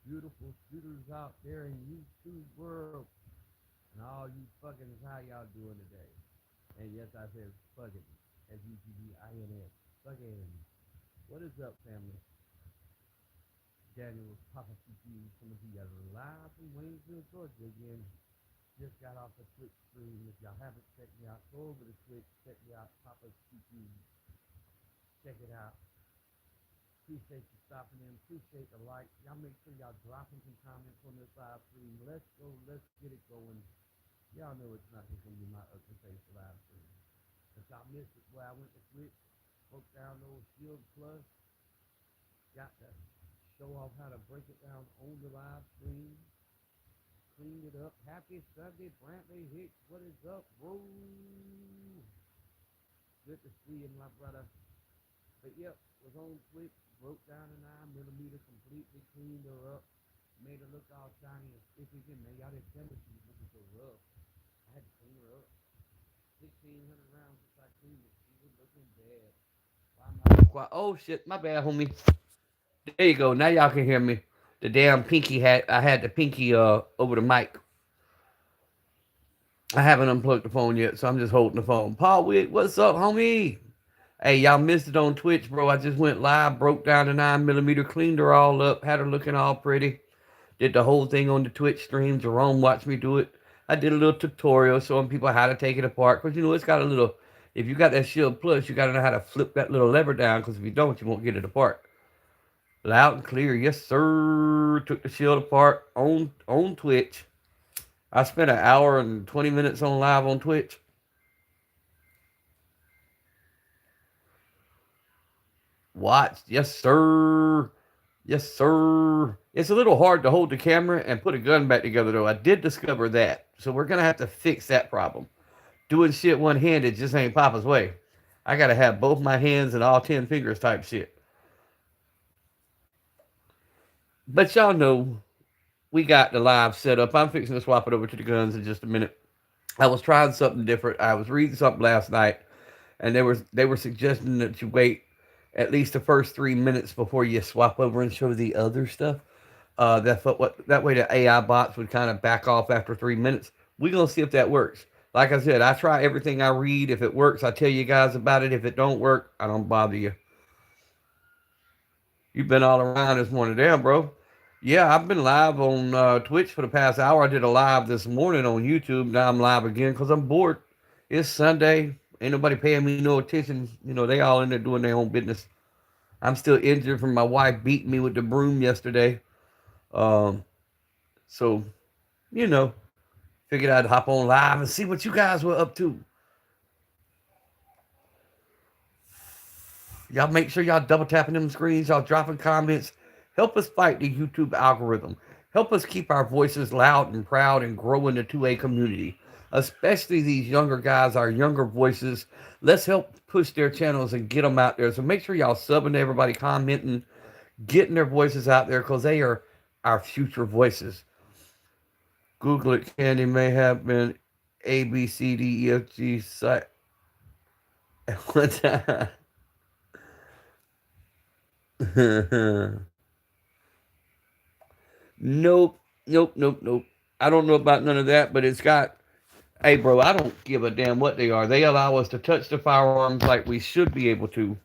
beautiful shooters out there in YouTube world, and all you fuckins, how y'all doing today? And yes, I said fucking, Fuggins. Fucking. What is up, family? Daniel with PapasPewPews coming to you live from Waynesville, Georgia again. Just got off the Twitch stream. If y'all haven't checked me out, go over to Twitch, check me out, PapasPewPews. Check it out. Appreciate you stopping in. Appreciate the like. Y'all make sure y'all dropping some comments on this live stream. Let's go. Let's get it going. Y'all know it's not just going to be my ugly face live stream. If y'all missed it, where I went to Twitch, broke down those Shield Plus, got to show off how to break it down on the live stream, cleaned it up. Happy Sunday, Brantley Hicks. What is up, bro? Good to see you, my brother. But yep, was on Twitch, broke down a 9mm, completely cleaned her up, made her look all shiny and sticky again. Man, y'all didn't tell me she was looking so rough. I had to clean her up. 1,600 rounds since I cleaned it. She was looking bad. Why am I quiet? Oh shit, my bad, homie. There you go. Now y'all can hear me. The damn pinky had I had the pinky over the mic. I haven't unplugged the phone yet, so I'm just holding the phone. Paul Wick, what's up, homie? Hey, y'all missed it on Twitch, bro. I just went live, broke down the 9mm, cleaned her all up, had her looking all pretty. Did the whole thing on the Twitch stream. Jerome watched me do it. I did a little tutorial showing people how to take it apart. Because, you know, it's got a little, if you got that Shield Plus, you got to know how to flip that little lever down. Because if you don't, you won't get it apart. Loud and clear. Yes, sir. Took the Shield apart on Twitch. I spent an hour and 20 minutes on live on Twitch. Watched. Yes, sir. Yes, sir. It's a little hard to hold the camera and put a gun back together, though. I did discover that. So we're going to have to fix that problem. Doing shit one-handed just ain't Papa's way. I got to have both my hands and all 10 fingers type shit. But y'all know we got the live set up. I'm fixing to swap it over to the guns in just a minute. I was trying something different. I was reading something last night, and they were suggesting that you wait at least the first 3 minutes before you swap over and show the other stuff. That way the AI bots would kind of back off after 3 minutes. We're gonna see if that works. Like I said, I try everything I read. If it works, I tell you guys about it. If it don't work, I don't bother you. You've been all around this morning, damn, bro. Yeah, I've been live on Twitch for the past hour. I did a live this morning on YouTube. Now I'm live again because I'm bored. It's Sunday. Ain't nobody paying me no attention. You know, they all in there doing their own business. I'm still injured from my wife beating me with the broom yesterday. Um, so, you know, figured I'd hop on live and see what you guys were up to. Y'all make sure y'all double tapping them screens, y'all dropping comments. Help us fight the YouTube algorithm. Help us keep our voices loud and proud and grow in the 2A community. Especially these younger guys, our younger voices. Let's help push their channels and get them out there. So make sure y'all subbing to everybody, commenting, getting their voices out there because they are our future voices. Google it, Candy may have been A, B, C, D, E, F, G site at one time. Nope, nope, nope, nope. I don't know about none of that, but it's got. Hey, bro, I don't give a damn what they are. They allow us to touch the firearms like we should be able to.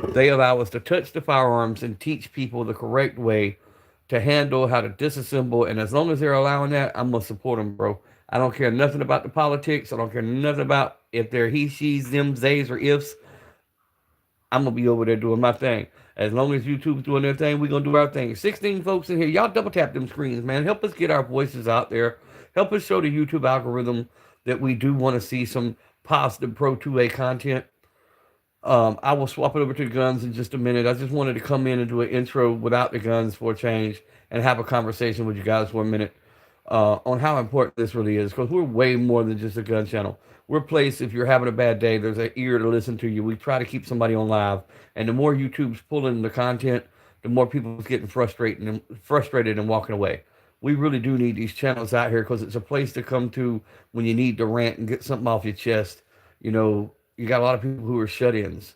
They allow us to touch the firearms and teach people the correct way to handle, how to disassemble. And as long as they're allowing that, I'm gonna support them, bro. I don't care nothing about the politics. I don't care nothing about if they're he, she's, them, theys, or ifs. I'm gonna be over there doing my thing. As long as YouTube's doing their thing, we're gonna do our thing. 16 folks in here. Y'all double tap them screens, man. Help us get our voices out there. Help us show the YouTube algorithm that we do want to see some positive Pro 2A content. I will swap it over to the guns in just a minute. I just wanted to come in and do an intro without the guns for a change and have a conversation with you guys for a minute on how important this really is because we're way more than just a gun channel. We're a place, if you're having a bad day, there's an ear to listen to you. We try to keep somebody on live. And the more YouTube's pulling the content, the more people's getting frustrated and walking away. We really do need these channels out here because it's a place to come to when you need to rant and get something off your chest. You know, you got a lot of people who are shut-ins.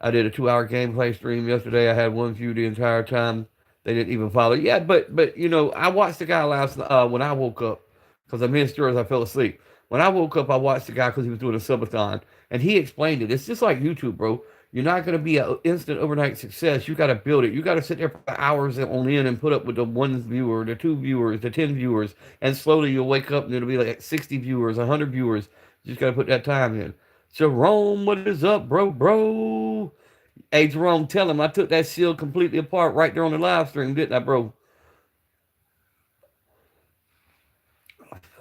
I did a 2-hour gameplay stream yesterday. I had one view the entire time. They didn't even follow. Yeah, but you know, I watched the guy last when I woke up because I missed yours. I fell asleep. When I woke up, I watched the guy because he was doing a subathon, and he explained it. It's just like YouTube, bro. You're not going to be an instant overnight success. You got to build it. You got to sit there for hours on end and put up with the one viewer, the two viewers, the 10 viewers, and slowly you'll wake up and it'll be like 60 viewers, 100 viewers. You just got to put that time in. Jerome, what is up, bro? Hey, Jerome, tell him I took that shield completely apart right there on the live stream, didn't I, bro?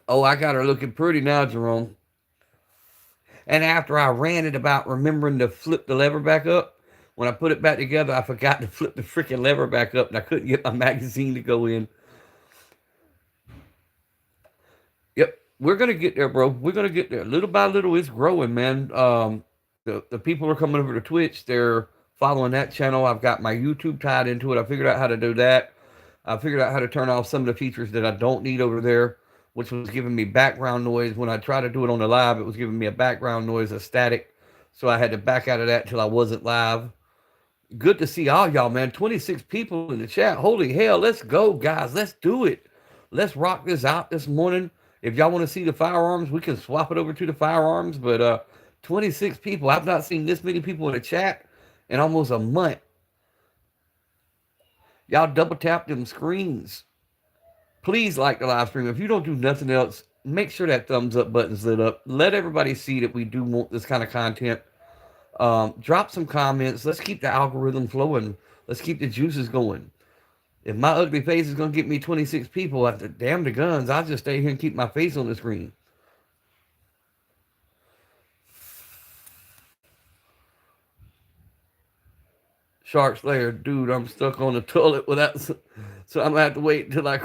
Oh, I got her looking pretty now, Jerome. And after I ranted about remembering to flip the lever back up, when I put it back together, I forgot to flip the freaking lever back up, and I couldn't get my magazine to go in. Yep, we're gonna get there, bro. We're gonna get there. Little by little, it's growing, man. The people are coming over to Twitch. They're following that channel. I've got my YouTube tied into it. I figured out how to do that. I figured out how to turn off some of the features that I don't need over there, which was giving me background noise. When I tried to do it on the live, it was giving me a background noise, a static. So I had to back out of that until I wasn't live. Good to see all y'all, man. 26 people in the chat. Holy hell, let's go, guys. Let's do it. Let's rock this out this morning. If y'all want to see the firearms, we can swap it over to the firearms. But 26 people. I've not seen this many people in the chat in almost a month. Y'all double tap them screens. Please like the live stream. If you don't do nothing else, make sure that thumbs up button's lit up. Let everybody see that we do want this kind of content. Drop some comments. Let's keep the algorithm flowing. Let's keep the juices going. If my ugly face is going to get me 26 people after damn the guns, I'll just stay here and keep my face on the screen. Shark Slayer, dude, I'm stuck on the toilet without, so I'm going to have to wait until I.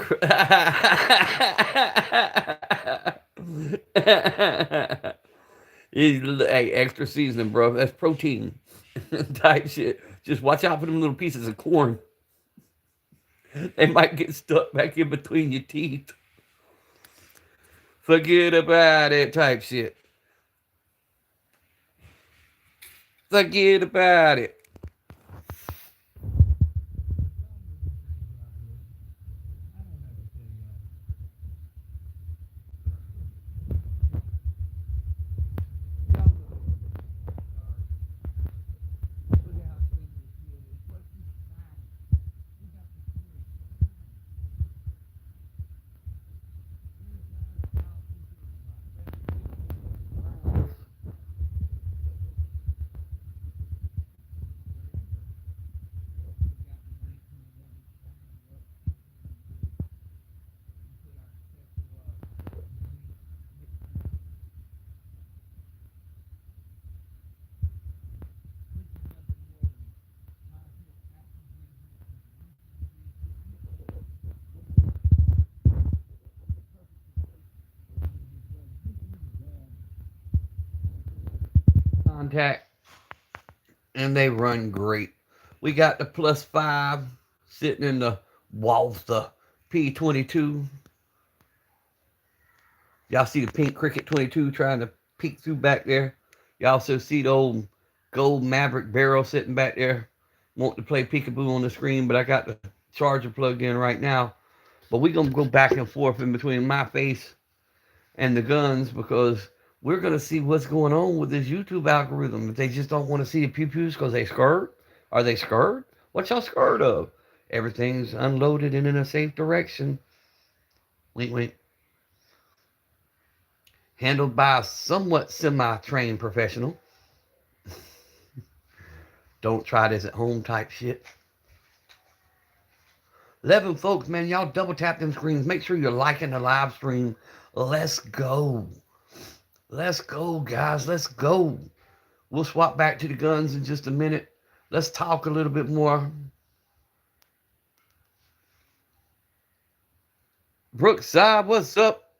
Hey, extra seasoning, bro. That's protein type shit. Just watch out for them little pieces of corn. They might get stuck back in between your teeth. Forget about it type shit. Forget about it. Contact, and they run great. We got the +5 sitting in the Walther P22. Y'all see the pink Cricket 22 trying to peek through back there. You also see the old gold Maverick barrel sitting back there. Want to play peekaboo on the screen, but I got the charger plugged in right now. But we're going to go back and forth in between my face and the guns because we're going to see what's going on with this YouTube algorithm. If they just don't want to see the pew-pews because they scared. Are they scared? What y'all scared of? Everything's unloaded and in a safe direction. Wink, wink. Handled by a somewhat semi-trained professional. Don't try this at home type shit. 11 folks, man, y'all double tap them screens. Make sure you're liking the live stream. Let's go. Let's go, guys. Let's go. We'll swap back to the guns in just a minute. Let's talk a little bit more. Brookside, what's up?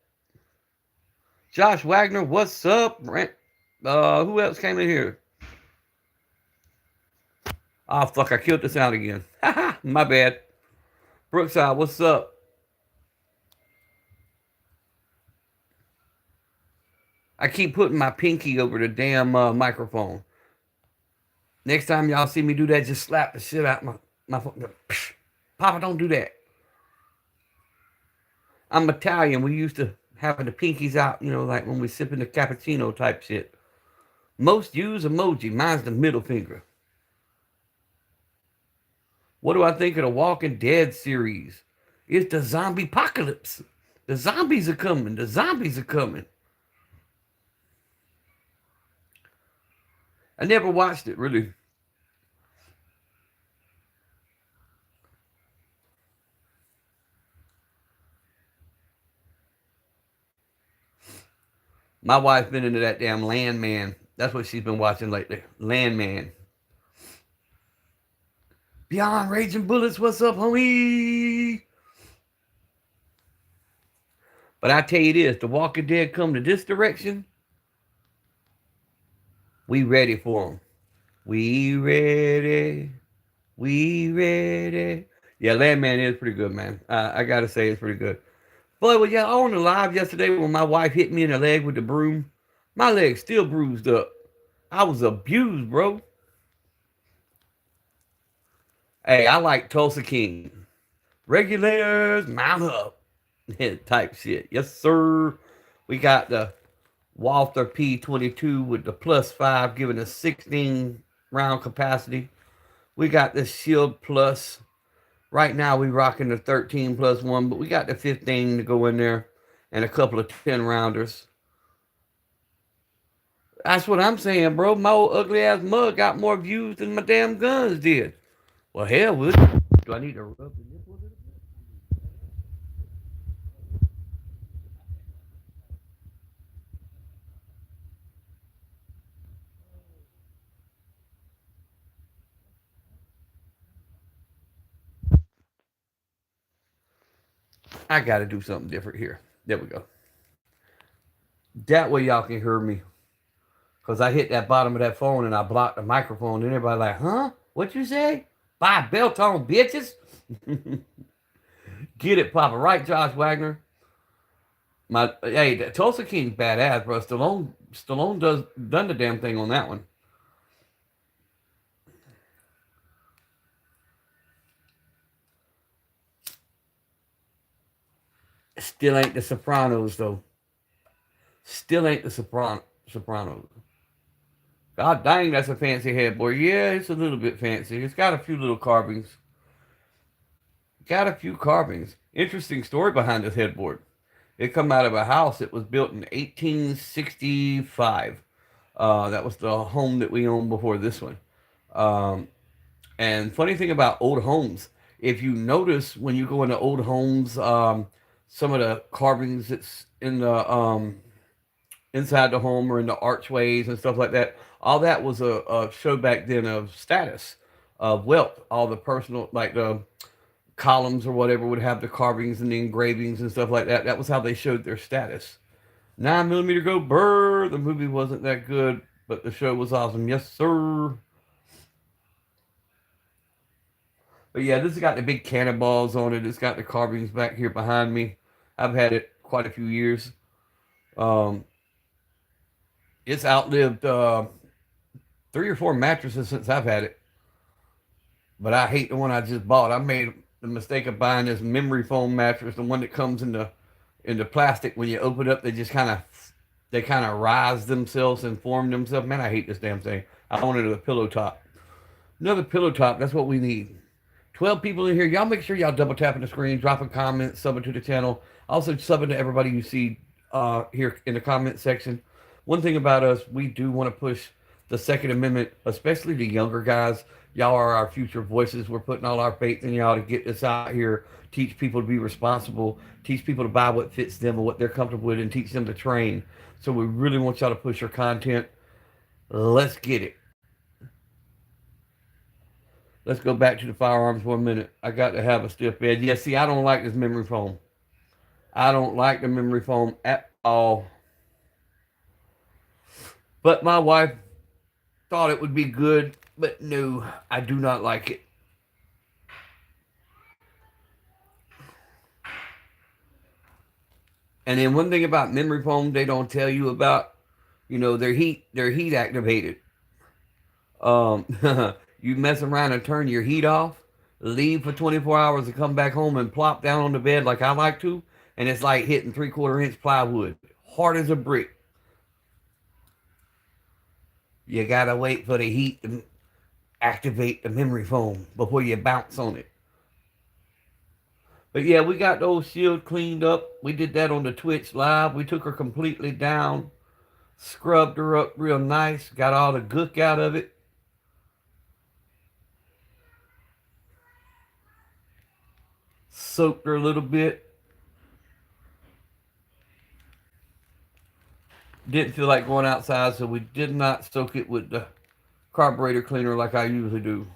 Josh Wagner, what's up? Who else came in here? Oh, fuck, I killed the sound again. My bad. Brookside, what's up? I keep putting my pinky over the damn microphone. Next time y'all see me do that, just slap the shit out my phone. Papa, don't do that. I'm Italian. We used to having the pinkies out, like when we sipping the cappuccino type shit. Most use emoji. Mine's the middle finger. What do I think of the Walking Dead series? It's the zombie apocalypse. The zombies are coming. The zombies are coming. I never watched it, really. My wife's been into that damn Landman. That's what she's been watching lately. Landman. Beyond Raging Bullets, what's up, homie? But I tell you this, the Walking Dead come to this direction, we ready for them. We ready. We ready. Yeah, Landman is pretty good, man. I gotta say, it's pretty good. But was y'all on the live yesterday when my wife hit me in the leg with the broom? My leg's still bruised up. I was abused, bro. Hey, I like Tulsa King. Regulators, mount up. Type shit. Yes, sir. We got the Walther P22 with the +5 giving us 16 round capacity. We got the Shield Plus. Right now we rocking the 13+1, but we got the 15 to go in there and a couple of 10 rounders. That's what I'm saying, bro. My old ugly ass mug got more views than my damn guns did. Well, hell with it. Do I need to rub the nipples? I got to do something different here. There we go. That way y'all can hear me. Because I hit that bottom of that phone and I blocked the microphone. And everybody like, huh? What you say? Buy belt on, bitches. Get it, Papa. Right, Josh Wagner? Hey, the Tulsa King's badass, bro. Stallone done the damn thing on that one. Still ain't the Sopranos, though. Still ain't the Sopranos. God dang, that's a fancy headboard. Yeah, it's a little bit fancy. It's got a few little carvings. Got a few carvings. Interesting story behind this headboard. It come out of a house that was built in 1865. That was the home that we owned before this one. And funny thing about old homes, if you notice when you go into old homes, some of the carvings that's in the inside the home or in the archways and stuff like that, all that was a show back then of status, of wealth. All the personal, like the columns or whatever, would have the carvings and the engravings and stuff like that. That was how they showed their status. 9mm Go Burr. The movie wasn't that good, but the show was awesome. Yes, sir. But yeah, this has got the big cannonballs on it. It's got the carvings back here behind me. I've had it quite a few years. Um, it's outlived 3 or 4 mattresses since I've had it. But I hate the one I just bought. I made the mistake of buying this memory foam mattress, the one that comes in the plastic. When you open it up, they kind of rise themselves and form themselves. Man, I hate this damn thing. I wanted a pillow top. Another pillow top. That's what we need. 12 people in here. Y'all make sure y'all double tapping the screen, dropping comments, subbing to the channel. Also subbing to everybody you see here in the comment section. One thing about us, we do want to push the Second Amendment, especially the younger guys. Y'all are our future voices. We're putting all our faith in y'all to get this out here, teach people to be responsible, teach people to buy what fits them and what they're comfortable with, and teach them to train. So we really want y'all to push your content. Let's get it. Let's go back to the firearms for a minute. I got to have a stiff bed. Yeah, see, I don't like this memory foam. I don't like the memory foam at all. But my wife thought it would be good, but no, I do not like it. And then one thing about memory foam they don't tell you about, they're heat activated. Um, you mess around and turn your heat off, leave for 24 hours and come back home and plop down on the bed like I like to, and it's like hitting 3/4 inch plywood, hard as a brick. You gotta wait for the heat to activate the memory foam before you bounce on it. But yeah, we got the old shield cleaned up. We did that on the Twitch live. We took her completely down, scrubbed her up real nice, got all the gook out of it. Soaked her a little bit. Didn't feel like going outside, so we did not soak it with the carburetor cleaner like I usually do.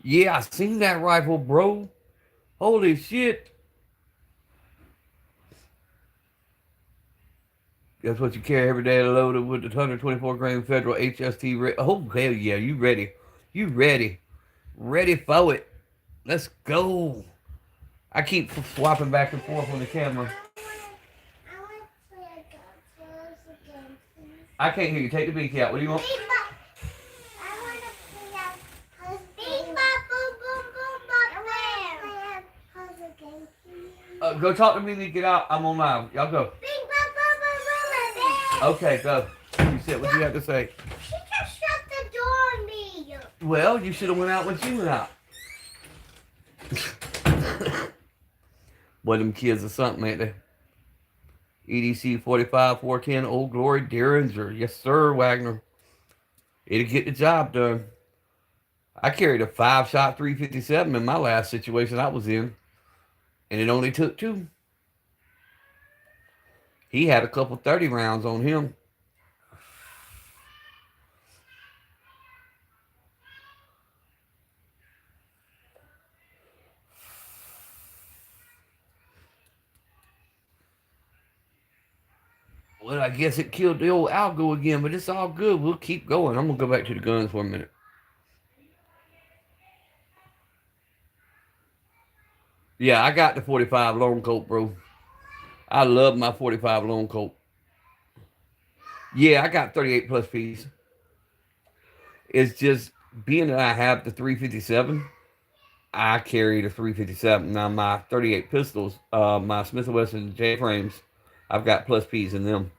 Yeah, I seen that rifle, bro. Holy shit. That's what you carry every day, loaded with the 124 grain federal HST. Oh, hell yeah, you ready. You ready. Ready for it. Let's go. I keep swapping back and forth on the camera. I can't hear you. Take the beaky out. What do you want? Go talk to me when you get out. I'm on live. Y'all go. Okay, go. You said what you have to say. She just shut the door on me. Well, you should have went out when she went out. Boy, them kids are something, ain't they? EDC 45 410 Old Glory Derringer. Yes, sir, Wagner. It'll get the job done. I carried a 5-shot 357 in my last situation I was in, and it only took 2. He had a couple 30 rounds on him. Well, I guess it killed the old algo again, but it's all good. We'll keep going. I'm going to go back to the guns for a minute. Yeah, I got the 45 long coat, bro. I love my 45 long coat. Yeah, I got 38 plus P's. It's just being that I have the 357, I carry the 357. Now, my 38 pistols, my Smith&Wesson J frames, I've got plus P's in them.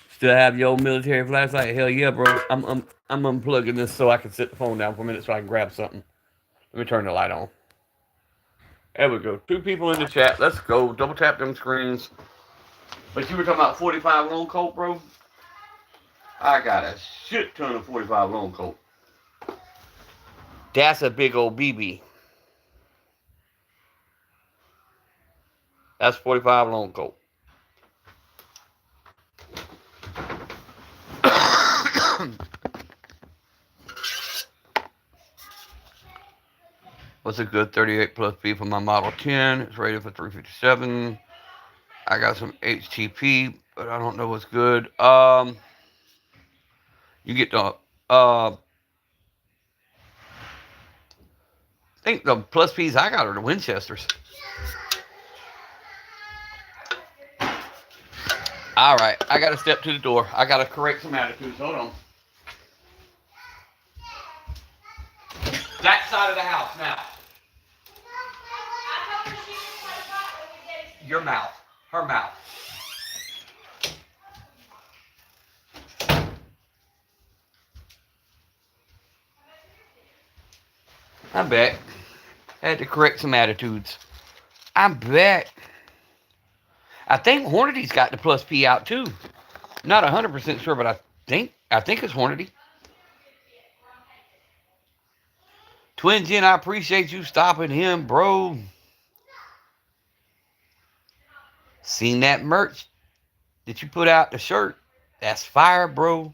Still have your old military flashlight? Hell yeah, bro. I'm unplugging this so I can sit the phone down for a minute so I can grab something. Let me turn the light on. There we go. 2 people in the chat. Let's go. Double tap them screens. But you were talking about 45 long coat, bro? I got a shit ton of 45 long coat. That's a big old BB. That's 45 long coat. What's a good 38 plus B for my Model 10? It's rated for 357. I got some HTP, but I don't know what's good. You get the I think the plus P's I got are the Winchesters. All right, I got to step to the door. I got to correct some attitudes. Hold on. That side of the house now. Your mouth. Her mouth. I'm back. Had to correct some attitudes. I'm back. I think Hornady's got the plus P out too. Not 100% sure, but I think it's Hornady. Twin Jen, I appreciate you stopping him, bro. Seen that merch that you put out, the shirt. That's fire, bro.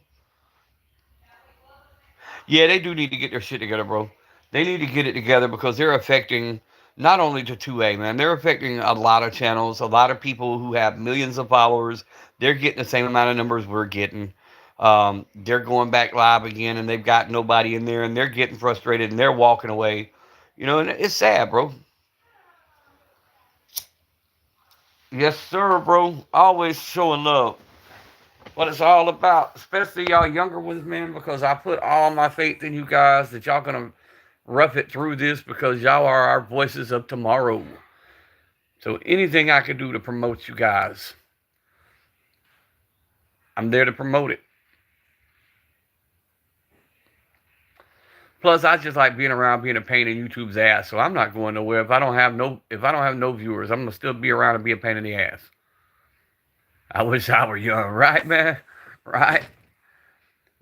Yeah, they do need to get their shit together, bro. They need to get it together because they're affecting not only to 2A, man. They're affecting a lot of channels, a lot of people who have millions of followers. They're getting the same amount of numbers we're getting. They're going back live again, and they've got nobody in there, and they're getting frustrated, and they're walking away. You know, and it's sad, bro. Yes, sir, bro. Always showing love. What it's all about, especially y'all younger ones, man, because I put all my faith in you guys that y'all gonna rough it through this because y'all are our voices of tomorrow. So anything I can do to promote you guys, I'm there to promote it. Plus, I just like being around, being a pain in YouTube's ass. So I'm not going nowhere. If I don't have no viewers, I'm gonna still be around and be a pain in the ass. I wish I were young, right, man? Right?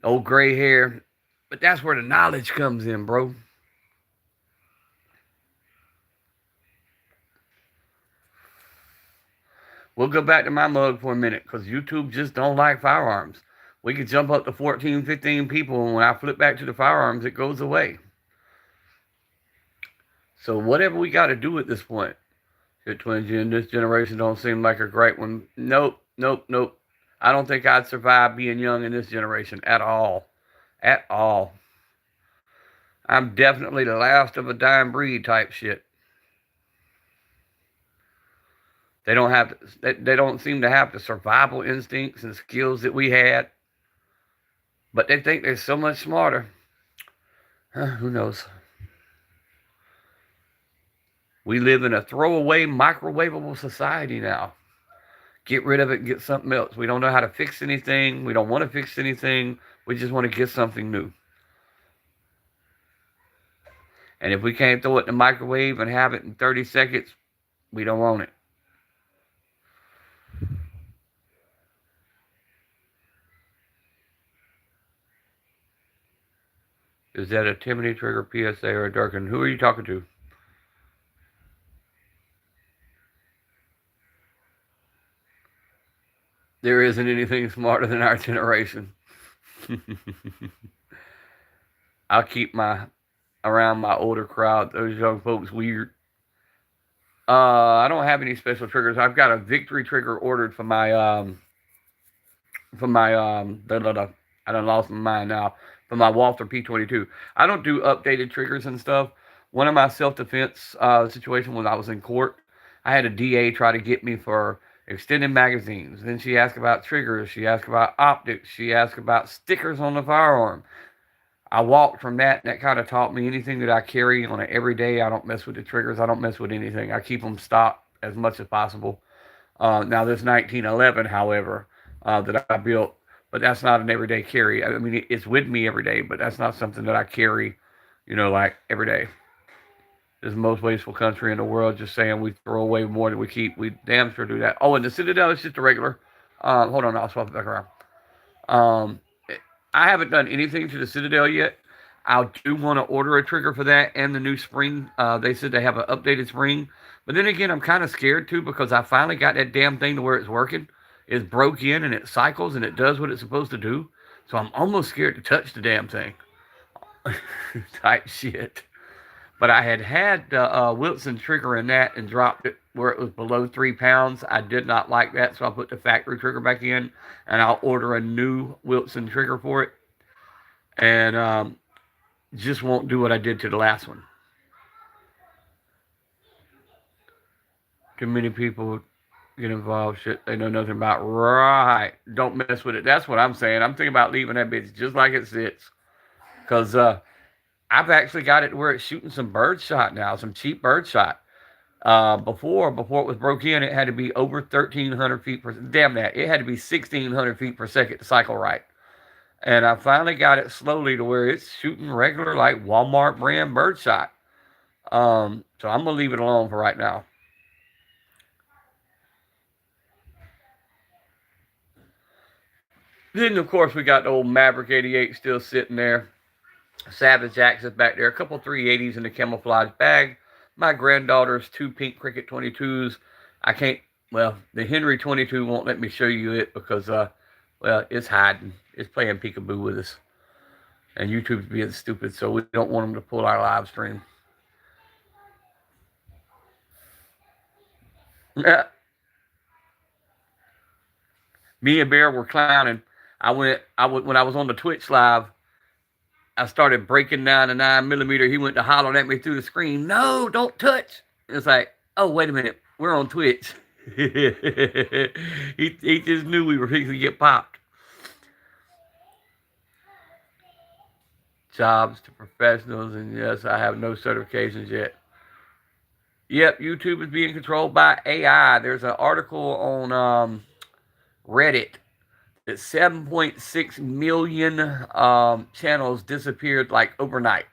Old gray hair. But that's where the knowledge comes in, bro. We'll go back to my mug for a minute because YouTube just don't like firearms. We could jump up to 14, 15 people, and when I flip back to the firearms, it goes away. So whatever we got to do at this point, Shit Twin Gen, this generation don't seem like a great one. Nope, nope, nope. I don't think I'd survive being young in this generation at all. At all. I'm definitely the last of a dying breed type shit. They don't seem to have the survival instincts and skills that we had. But they think they're so much smarter. Who knows? We live in a throwaway, microwavable society now. Get rid of it and get something else. We don't know how to fix anything. We don't want to fix anything. We just want to get something new. And if we can't throw it in the microwave and have it in 30 seconds, we don't want it. Is that a Timothy Trigger PSA or a Durkin? Who are you talking to? There isn't anything smarter than our generation. I'll keep around my older crowd, those young folks, weird. I don't have any special triggers. I've got a victory trigger ordered for my I done lost my mind now. For my Walther P22. I don't do updated triggers and stuff. One of my self-defense situations when I was in court, I had a DA try to get me for extended magazines. Then she asked about triggers. She asked about optics. She asked about stickers on the firearm. I walked from that, and that kind of taught me anything that I carry on an everyday. I don't mess with the triggers. I don't mess with anything. I keep them stocked as much as possible. Now, this 1911, however, that I built, but that's not an everyday carry. I mean, it's with me every day, but that's not something that I carry, like every day. This is the most wasteful country in the world. Just saying, we throw away more than we keep. We damn sure do that. Oh, and the Citadel is just a regular. Hold on, I'll swap it back around. I haven't done anything to the Citadel yet. I do want to order a trigger for that and the new spring. They said they have an updated spring. But then again, I'm kind of scared too because I finally got that damn thing to where it's working. It's broke in and it cycles and it does what it's supposed to do. So I'm almost scared to touch the damn thing. Type shit. But I had the Wilson trigger in that and dropped it where it was below 3 pounds. I did not like that, so I put the factory trigger back in, and I'll order a new Wilson trigger for it. And just won't do what I did to the last one. Too many people get involved. Shit they know nothing about. Right. Don't mess with it. That's what I'm saying. I'm thinking about leaving that bitch just like it sits. Because I've actually got it where it's shooting some birdshot now, some cheap birdshot. Before it was broke in, it had to be over 1,300 feet per. Damn that! It had to be 1,600 feet per second to cycle right. And I finally got it slowly to where it's shooting regular like Walmart brand birdshot. So I'm gonna leave it alone for right now. Then of course we got the old Maverick 88 still sitting there. Savage Axe is back there. A couple 380s in the camouflage bag. My granddaughter's 2 pink Cricket 22s. I can't, the Henry 22 won't let me show you it because, it's hiding. It's playing peekaboo with us. And YouTube's being stupid, so we don't want them to pull our live stream. Me and Bear were clowning. When I was on the Twitch live, I started breaking down the 9mm. He went to hollering at me through the screen. No, don't touch. It's like, oh, wait a minute. We're on Twitch. he just knew we were fixing to get popped. Jobs to professionals, and yes, I have no certifications yet. Yep, YouTube is being controlled by AI. There's an article on Reddit that 7.6 million channels disappeared like overnight.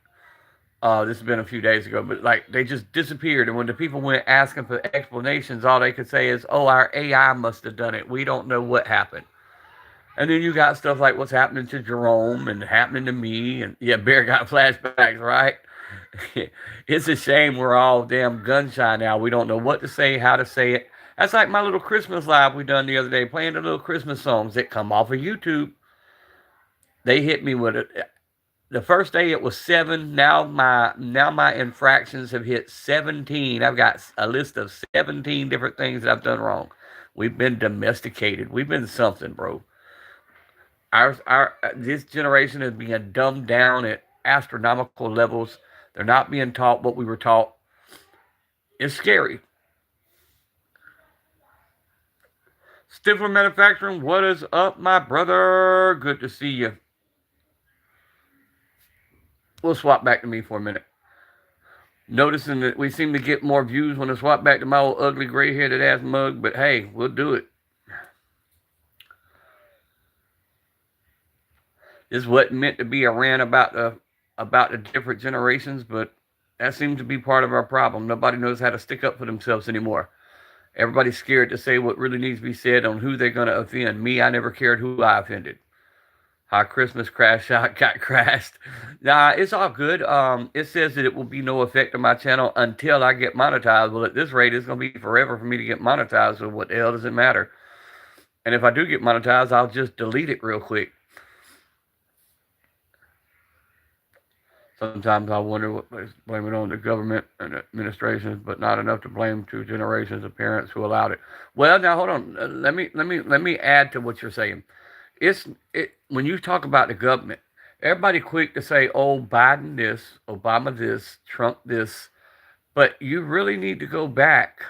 This has been a few days ago, but like they just disappeared. And when the people went asking for explanations, all they could say is, "Oh, our AI must have done it. We don't know what happened." And then you got stuff like what's happening to Jerome and happening to me, and yeah, Bear got flashbacks, right? It's a shame we're all damn gun shy now. We don't know what to say, how to say it. That's like my little Christmas live we done the other day, playing the little Christmas songs that come off of YouTube. They hit me with it. The first day it was 7. Now my infractions have hit 17. I've got a list of 17 different things that I've done wrong. We've been domesticated. We've been something, bro. Our this generation is being dumbed down at astronomical levels. They're not being taught what we were taught. It's scary. Stifler Manufacturing, what is up, my brother? Good to see you. We'll swap back to me for a minute. Noticing that we seem to get more views when I swap back to my old ugly gray-headed ass mug, but hey, we'll do it. This wasn't meant to be a rant about the different generations, but that seems to be part of our problem. Nobody knows how to stick up for themselves anymore. Everybody's scared to say what really needs to be said on who they're going to offend. Me, I never cared who I offended. How Christmas crash out got crashed. Nah, it's all good. It says that it will be no effect on my channel until I get monetized. Well, at this rate, it's going to be forever for me to get monetized, so what the hell does it matter? And if I do get monetized, I'll just delete it real quick. Sometimes I wonder what they blame it on the government and administrations, but not enough to blame 2 generations of parents who allowed it. Well, now hold on. Let me add to what you're saying. When you talk about the government, everybody quick to say, "Oh, Biden this, Obama this, Trump this," but you really need to go back,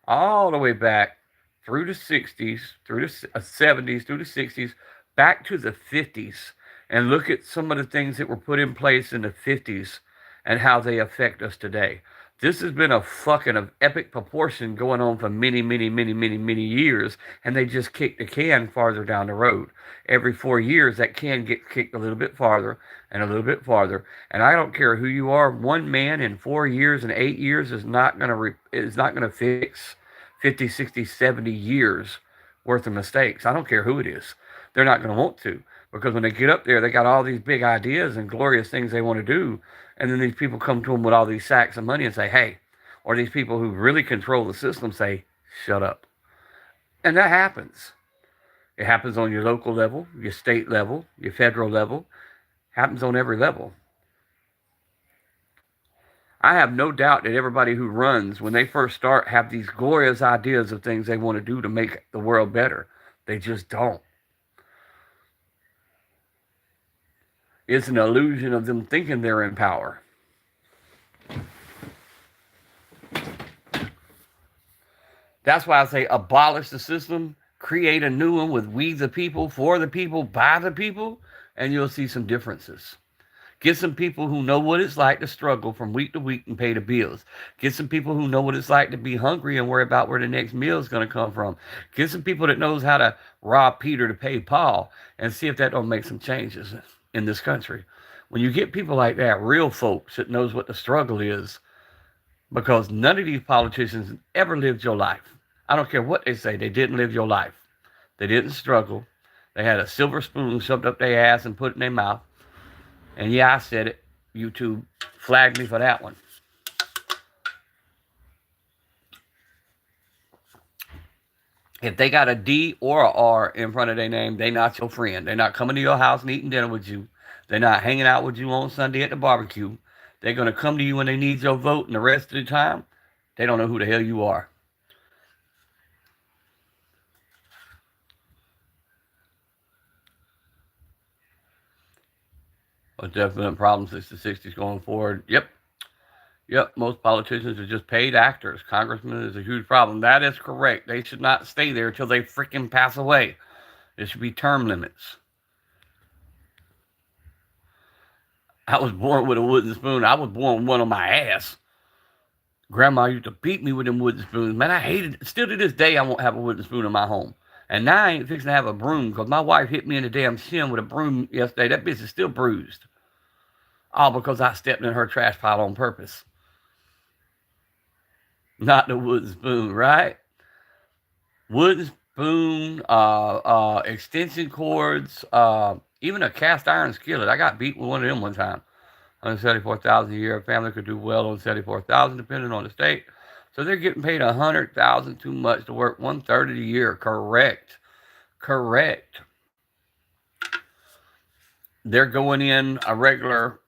all the way back through the 60s, through the 70s, through the 60s, back to the 50s, and look at some of the things that were put in place in the 50s and how they affect us today. This has been a fucking of epic proportion going on for many, many, many, many, many years, and they just kick the can farther down the road. Every 4 years, that can get kicked a little bit farther and a little bit farther. And I don't care who you are. One man in 4 years and 8 years is not gonna fix 50, 60, 70 years worth of mistakes. I don't care who it is. They're not going to want to, because when they get up there, they got all these big ideas and glorious things they want to do. And then these people come to them with all these sacks of money and say, "Hey," or these people who really control the system say, "Shut up." And that happens. It happens on your local level, your state level, your federal level. It happens on every level. I have no doubt that everybody who runs, when they first start, have these glorious ideas of things they want to do to make the world better. They just don't. It's an illusion of them thinking they're in power. That's why I say abolish the system, create a new one with we the people, for the people, by the people, and you'll see some differences. Get some people who know what it's like to struggle from week to week and pay the bills. Get some people who know what it's like to be hungry and worry about where the next meal is going to come from. Get some people that knows how to rob Peter to pay Paul, and see if that don't make some changes in this country. When you get people like that, real folks that knows what the struggle is, because none of these politicians ever lived your life. I don't care what they say, they didn't live your life. They didn't struggle. They had a silver spoon shoved up their ass and put in their mouth. And yeah, I said it. YouTube flagged me for that one. If they got a D or a R in front of their name, they not your friend. They're not coming to your house and eating dinner with you. They're not hanging out with you on Sunday at the barbecue. They're going to come to you when they need your vote, and the rest of the time, they don't know who the hell you are. A definite problem since the 60s going forward. Yep. Yep, most politicians are just paid actors. Congressmen is a huge problem. That is correct. They should not stay there until they freaking pass away. There should be term limits. I was born with a wooden spoon. I was born with one on my ass. Grandma used to beat me with them wooden spoons. Man, I hated it. Still to this day, I won't have a wooden spoon in my home. And now I ain't fixing to have a broom because my wife hit me in the damn shin with a broom yesterday. That bitch is still bruised. All because I stepped in her trash pile on purpose. Not the wooden spoon, right? Wooden spoon, extension cords, even a cast iron skillet. I got beat with one of them one time. $174,000 a year. A family could do well on $74,000, depending on the state. So they're getting paid $100,000 too much to work 1/3 of the year. Correct. They're going in a regular,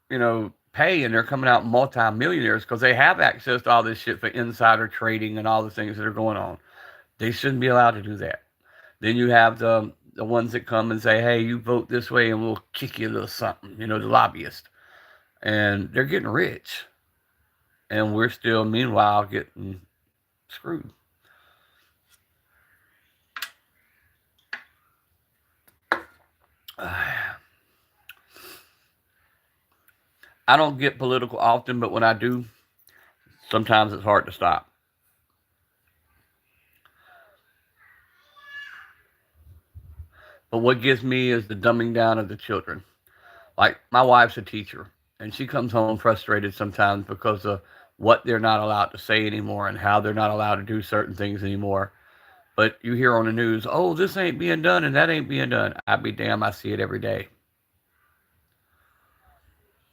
pay, and they're coming out multi-millionaires because they have access to all this shit for insider trading and all the things that are going on. They shouldn't be allowed to do that. Then you have the ones that come and say, hey, you vote this way and we'll kick you a little something, the lobbyists. And they're getting rich. And we're still, meanwhile, getting screwed. I don't get political often, but when I do, sometimes it's hard to stop. But what gets me is the dumbing down of the children. Like, my wife's a teacher, and she comes home frustrated sometimes because of what they're not allowed to say anymore and how they're not allowed to do certain things anymore. But you hear on the news, oh, this ain't being done and that ain't being done. I'd be damned, I see it every day.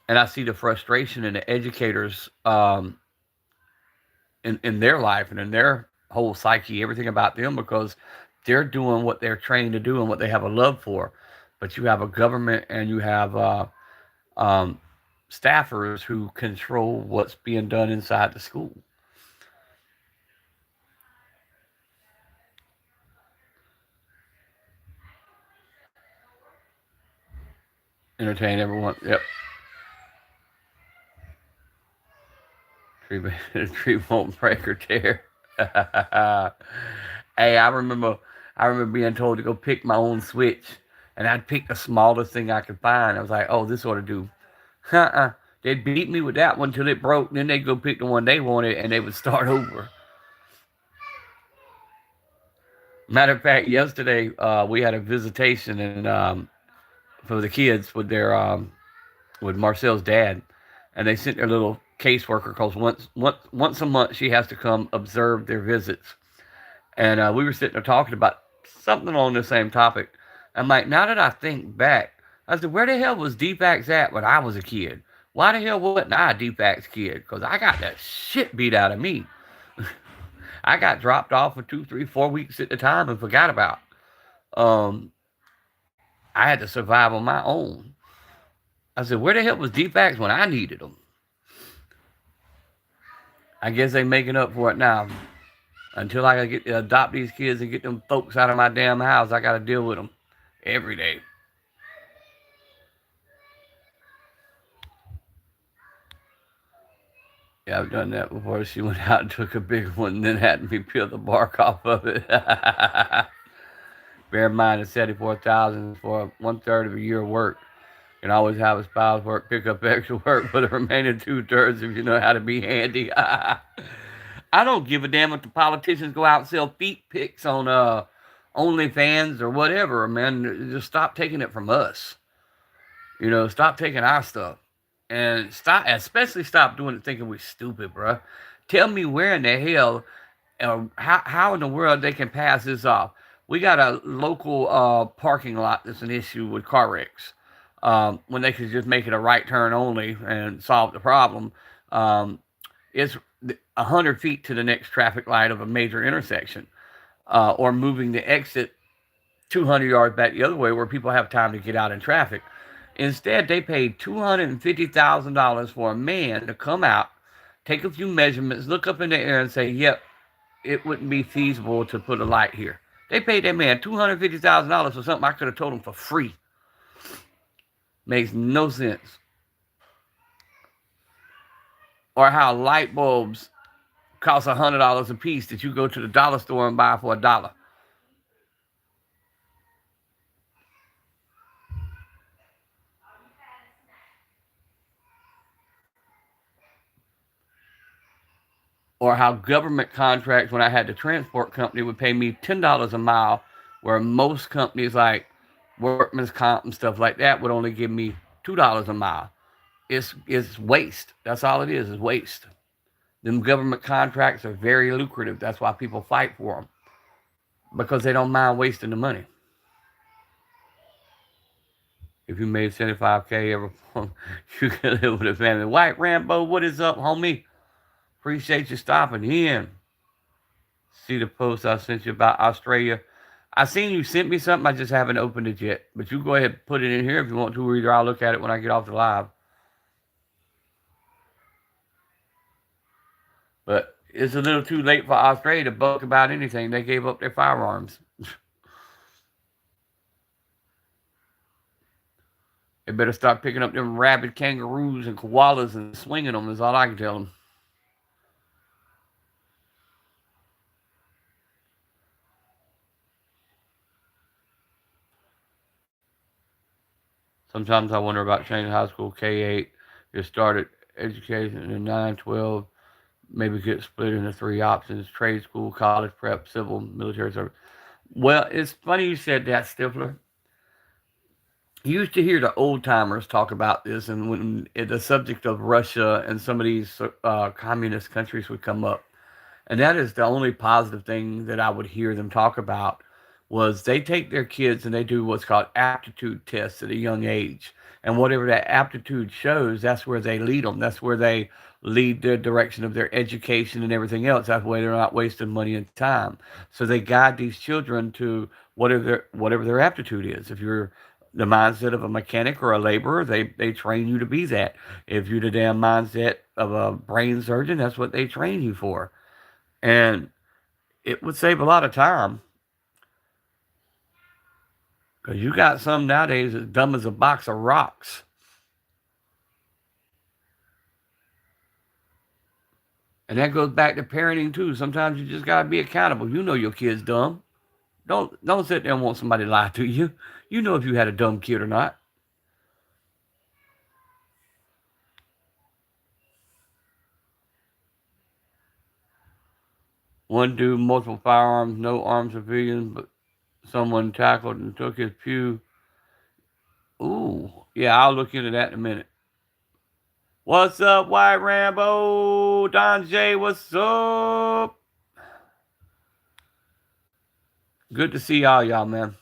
And I see the frustration in the educators in their life and in their whole psyche, everything about them, because they're doing what they're trained to do and what they have a love for. But you have a government and you have staffers who control what's being done inside the school. Entertain everyone. Yep. Tree won't break or tear. Hey, I remember being told to go pick my own switch, and I'd pick the smallest thing I could find. I was like, oh, this ought to do. They'd beat me with that one till it broke, then they'd go pick the one they wanted, and they would start over. Matter of fact, yesterday we had a visitation and for the kids with their with Marcel's dad, and they sent their little caseworker because once a month she has to come observe their visits. And we were sitting there talking about something on the same topic. I'm like, now that I think back, I said, where the hell was DFAX at when I was a kid? Why the hell wasn't I a DFAX kid? Because I got that shit beat out of me. I got dropped off for 2, 3, 4 weeks at a time and forgot about. I had to survive on my own. I said, where the hell was DFAX when I needed them? I guess they're making up for it now. Until I get to adopt these kids and get them folks out of my damn house, I got to deal with them every day. Yeah, I've done that before. She went out and took a big one and then had me peel the bark off of it. Bear in mind, it's $74,000 for 1/3 of a year of work. You can always have a spouse work, pick up extra work for the remaining 2/3 if you know how to be handy. I don't give a damn if the politicians go out and sell feet pics on OnlyFans or whatever, man. Just stop taking it from us. Stop taking our stuff. And especially stop doing it thinking we're stupid, bro. Tell me where in the hell, how in the world they can pass this off. We got a local parking lot that's an issue with car wrecks. When they could just make it a right turn only and solve the problem. It's 100 feet to the next traffic light of a major intersection, or moving the exit 200 yards back the other way where people have time to get out in traffic. Instead, they paid $250,000 for a man to come out, take a few measurements, look up in the air and say, yep, it wouldn't be feasible to put a light here. They paid that man $250,000 for something I could have told him for free. Makes no sense. Or how light bulbs cost $100 a piece that you go to the dollar store and buy for $1. Or how government contracts, when I had the transport company, would pay me $10 a mile, where most companies like workman's comp and stuff like that would only give me $2 a mile. It's waste. That's all it is waste. Them government contracts are very lucrative. That's why people fight for them, because they don't mind wasting the money. If you made 75K every month, you can live with a family. White Rambo, what is up, homie? Appreciate you stopping in. See the post I sent you about Australia. I seen you sent me something. I just haven't opened it yet. But you go ahead and put it in here if you want to, or either I'll look at it when I get off the live. But it's a little too late for Australia to buck about anything. They gave up their firearms. They better start picking up them rabid kangaroos and koalas and swinging them, is all I can tell them. Sometimes I wonder about changing high school K-8. Just started education in 9, 12. Maybe get split into 3 options: trade school, college prep, civil, military service. Well, it's funny you said that, Stifler. You used to hear the old timers talk about this, and when the subject of Russia and some of these communist countries would come up, and that is the only positive thing that I would hear them talk about, was they take their kids and they do what's called aptitude tests at a young age. And whatever that aptitude shows, that's where they lead them. That's where they lead the direction of their education and everything else. That's why they're not wasting money and time. So they guide these children to whatever their aptitude is. If you're the mindset of a mechanic or a laborer, they train you to be that. If you're the damn mindset of a brain surgeon, that's what they train you for. And it would save a lot of time. Because you got some nowadays as dumb as a box of rocks. And that goes back to parenting too. Sometimes you just gotta be accountable. You know your kid's dumb. Don't sit there and want somebody to lie to you. You know if you had a dumb kid or not. One dude, multiple firearms, no armed civilians, but someone tackled and took his pew. Ooh, yeah, I'll look into that in a minute. What's up, White Rambo? Don J, what's up? Good to see y'all, man.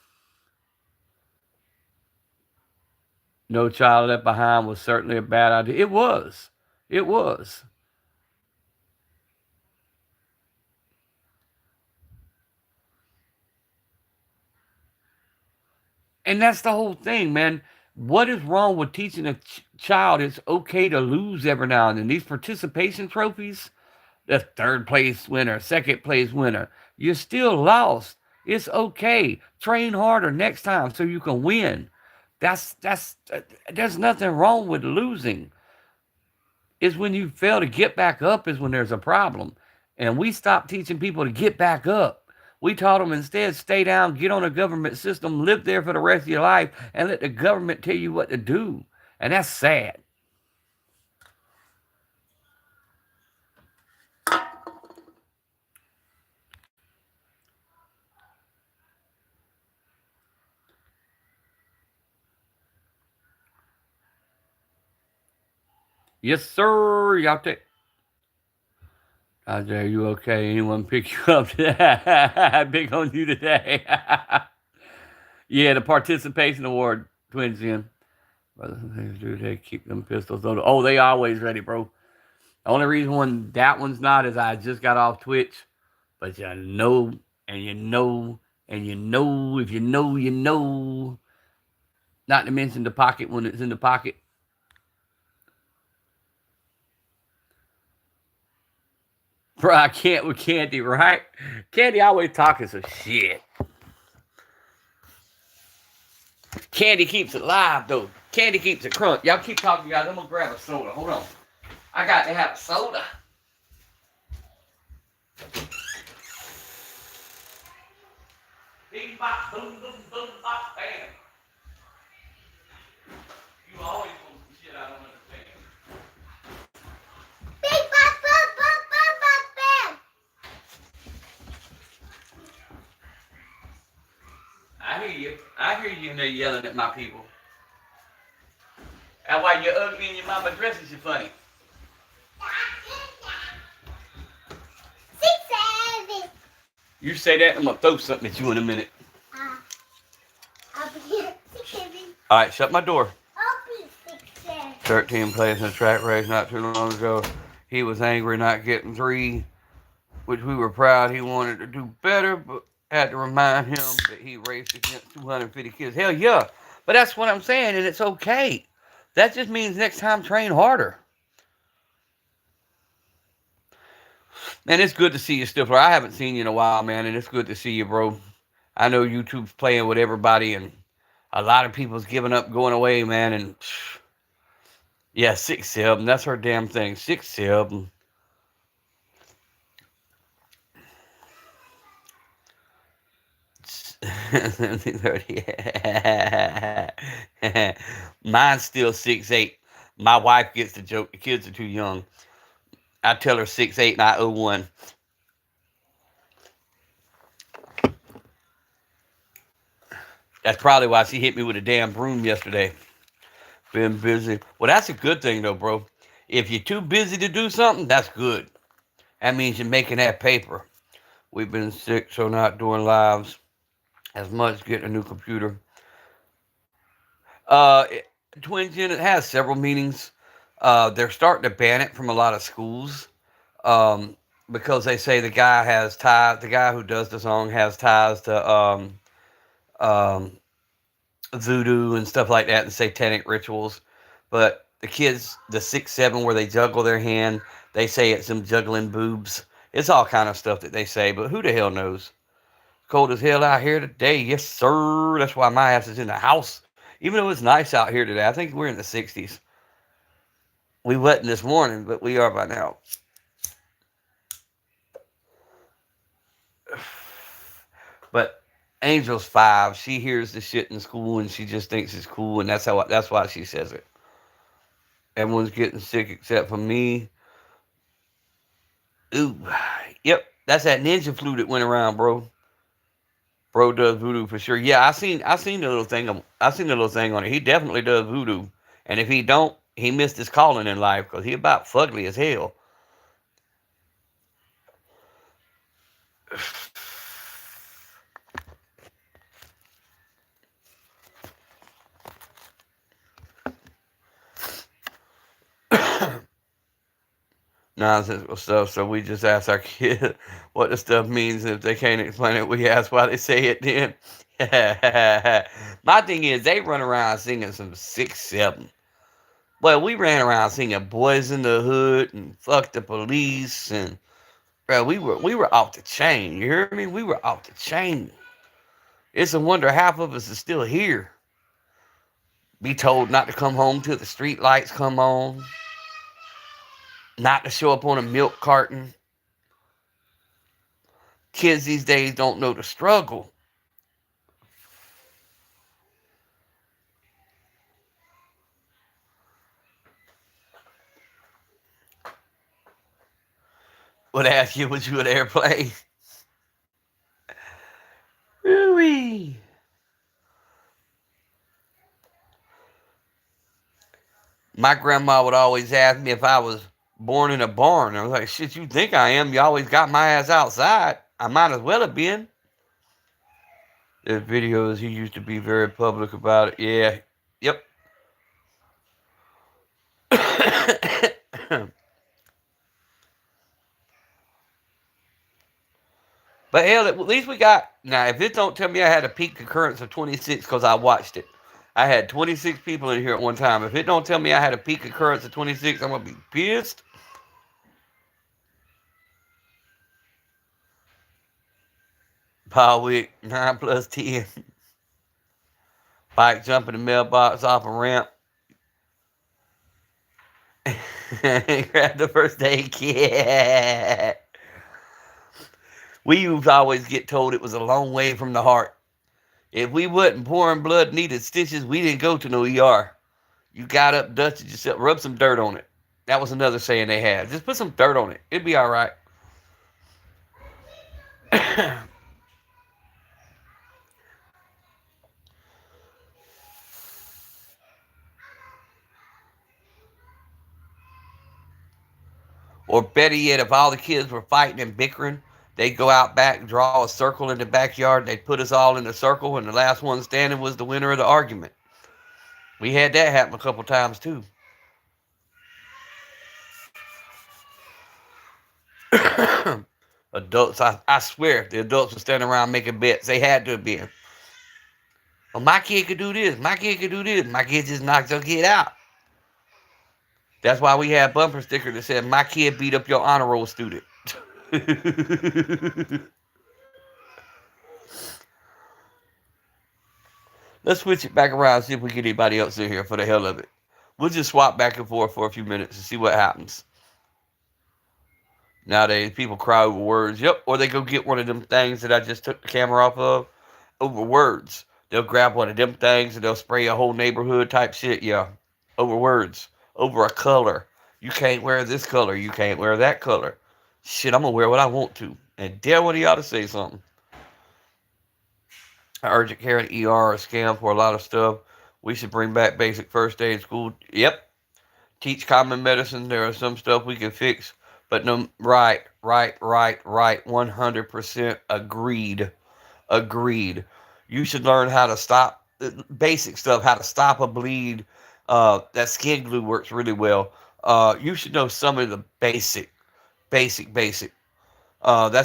No child left behind was certainly a bad idea. It was. It was. And that's the whole thing, man. What is wrong with teaching a child it's okay to lose every now and then? These participation trophies, the 3rd place winner, 2nd place winner, you're still lost. It's okay. Train harder next time so you can win. There's nothing wrong with losing. It's when you fail to get back up is when there's a problem. And we stopped teaching people to get back up. We taught them instead, stay down, get on a government system, live there for the rest of your life, and let the government tell you what to do. And that's sad. Yes, sir. Y'all take. Are you okay? Anyone pick you up today? Big on you today. Yeah, the participation award, Twins in. Brothers and sisters, do they keep them pistols on? Oh, they always ready, bro. The only reason when that one's not is I just got off Twitch. But you know, and you know, and you know, if you know, you know. Not to mention the pocket when it's in the pocket. Bro, I can't with Candy, right? Candy always talking some shit. Candy keeps it live, though. Candy keeps it crunk. Y'all keep talking, guys. I'm going to grab a soda. Hold on. I got to have a soda. Bing bop, boom, boom, boom, bop, bam. You always want some shit I don't understand. Big bop, bop, bop, bop, bop, bam. I hear you. I hear you when they're yelling at my people. That's why you're ugly and your mama dresses you funny. 6, 7. You say that, I'm gonna throw something at you in a minute. I'll be here. 6, 7. All right, shut my door. I'll be 6, 7. 13 plays in a track race not too long ago. He was angry not getting 3, which we were proud. He wanted to do better, but had to remind him that he raced against 250 kids. Hell yeah, but that's what I'm saying, and it's okay. That just means next time train harder. Man, it's good to see you, Stifler. I haven't seen you in a while, man, and it's good to see you, bro. I know YouTube's playing with everybody, and a lot of people's giving up, going away, man, and yeah, 6-7. That's her damn thing. 6-7. Mine's still 6'8". My wife gets the joke. The kids are too young. I tell her 6'8", and I owe 1. That's probably why she hit me with a damn broom yesterday. Been busy. Well, that's a good thing, though, bro. If you're too busy to do something, that's good. That means you're making that paper. We've been sick, so not doing lives as much. Getting a new computer. Twin Gen, it has several meanings. They're starting to ban it from a lot of schools because they say the guy has ties. The guy who does the song has ties to voodoo and stuff like that and satanic rituals. But the kids, the 6-7, where they juggle their hand, they say it's them juggling boobs. It's all kind of stuff that they say, but who the hell knows? Cold as hell out here today. Yes, sir. That's why my ass is in the house. Even though it's nice out here today. I think we're in the 60s. We wasn't this morning, but we are by now. But Angel's 5. She hears the shit in school and she just thinks it's cool, and that's why she says it. Everyone's getting sick except for me. Ooh, yep, that's that ninja flu that went around, bro. Bro does voodoo for sure. Yeah, I seen the little thing. I seen the little thing on it. He definitely does voodoo, and if he don't, he missed his calling in life because he about fugly as hell. Nonsensical stuff. So we just ask our kid what the stuff means, and if they can't explain it, we ask why they say it. Then, my thing is, they run around singing some 6-7. Well, we ran around singing "Boys in the Hood" and "Fuck the Police," and bro, we were off the chain. You hear me? We were off the chain. It's a wonder half of us is still here. Be told not to come home till the street lights come on. Not to show up on a milk carton. Kids these days don't know the struggle. Would ask you, would you at airplane? Really? My grandma would always ask me if I was born in a barn. I was like, shit, you think I am? You always got my ass outside. I might as well have been. There's videos, he used to be very public about it. Yeah. Yep. But hell, at least we got. Now, if it don't tell me I had a peak concurrence of 26 because I watched it. I had 26 people in here at one time. If it don't tell me I had a peak concurrence of 26, I'm going to be pissed. Paul Wick, 9 plus 10. Bike jumping the mailbox off a ramp. Grab the first aid kit. We used to always get told it was a long way from the heart. If we wasn't pouring blood, needed stitches, we didn't go to no ER. You got up, dusted yourself, rub some dirt on it. That was another saying they had. Just put some dirt on it. It'd be all right. Or better yet, if all the kids were fighting and bickering, they'd go out back and draw a circle in the backyard. They'd put us all in a circle, and the last one standing was the winner of the argument. We had that happen a couple times, too. Adults, I swear, the adults were standing around making bets. They had to have been. Well, my kid could do this. My kid could do this. My kid just knocked your kid out. That's why we had bumper stickers that said, my kid beat up your honor roll student. Let's switch it back around and see if we get anybody else in here for the hell of it. We'll just swap back and forth for a few minutes and see what happens. Nowadays, people cry over words. Yep, or they go get one of them things that I just took the camera off of over words. They'll grab one of them things and they'll spray a whole neighborhood type shit. Yeah, over words, over a color. You can't wear this color. You can't wear that color. Shit, I'm going to wear what I want to. And dare one of y'all to say something. Urgent care and ER are a scam for a lot of stuff. We should bring back basic first aid school. Yep. Teach common medicine. There are some stuff we can fix. But no, right. 100% agreed. Agreed. You should learn how to stop basic stuff, how to stop a bleed. That skin glue works really well. You should know some of the basic. That's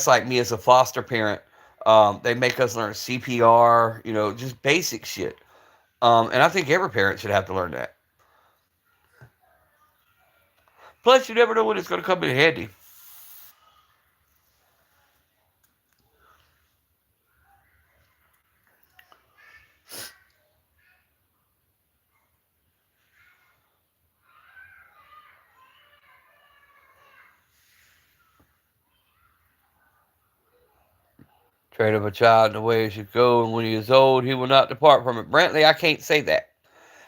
like me as a foster parent. They make us learn CPR, just basic shit. And I think every parent should have to learn that. Plus, you never know when it's going to come in handy. Train up a child in the way he should go, and when he is old, he will not depart from it. Brantley, I can't say that.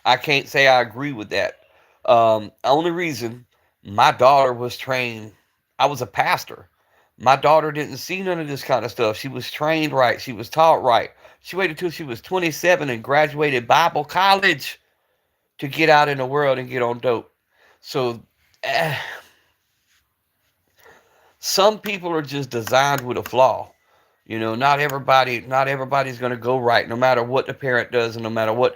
I can't say I agree with that. Only reason, my daughter was trained. I was a pastor. My daughter didn't see none of this kind of stuff. She was trained right. She was taught right. She waited till she was 27 and graduated Bible college to get out in the world and get on dope. So, some people are just designed with a flaw. Not everybody's going to go right, no matter what the parent does and no matter what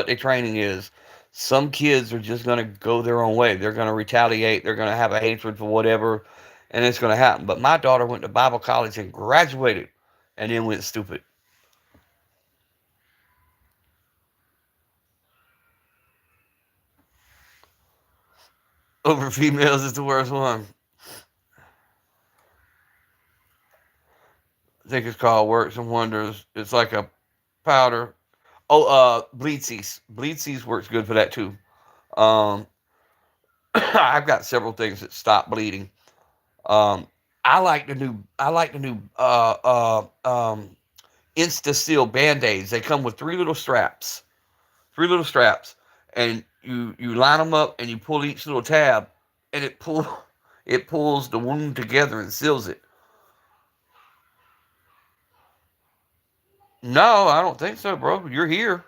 their training is. Some kids are just going to go their own way. They're going to retaliate. They're going to have a hatred for whatever, and it's going to happen. But my daughter went to Bible college and graduated and then went stupid. Over females is the worst one. I think it's called Works and Wonders. It's like a powder. Oh, bleed cease. Bleed cease works good for that too. Um, I've got several things that stop bleeding. Um, I like the new Insta-Seal Band-Aids. They come with three little straps, and you line them up and you pull each little tab, and it pulls the wound together and seals it. No, I don't think so, bro. You're here.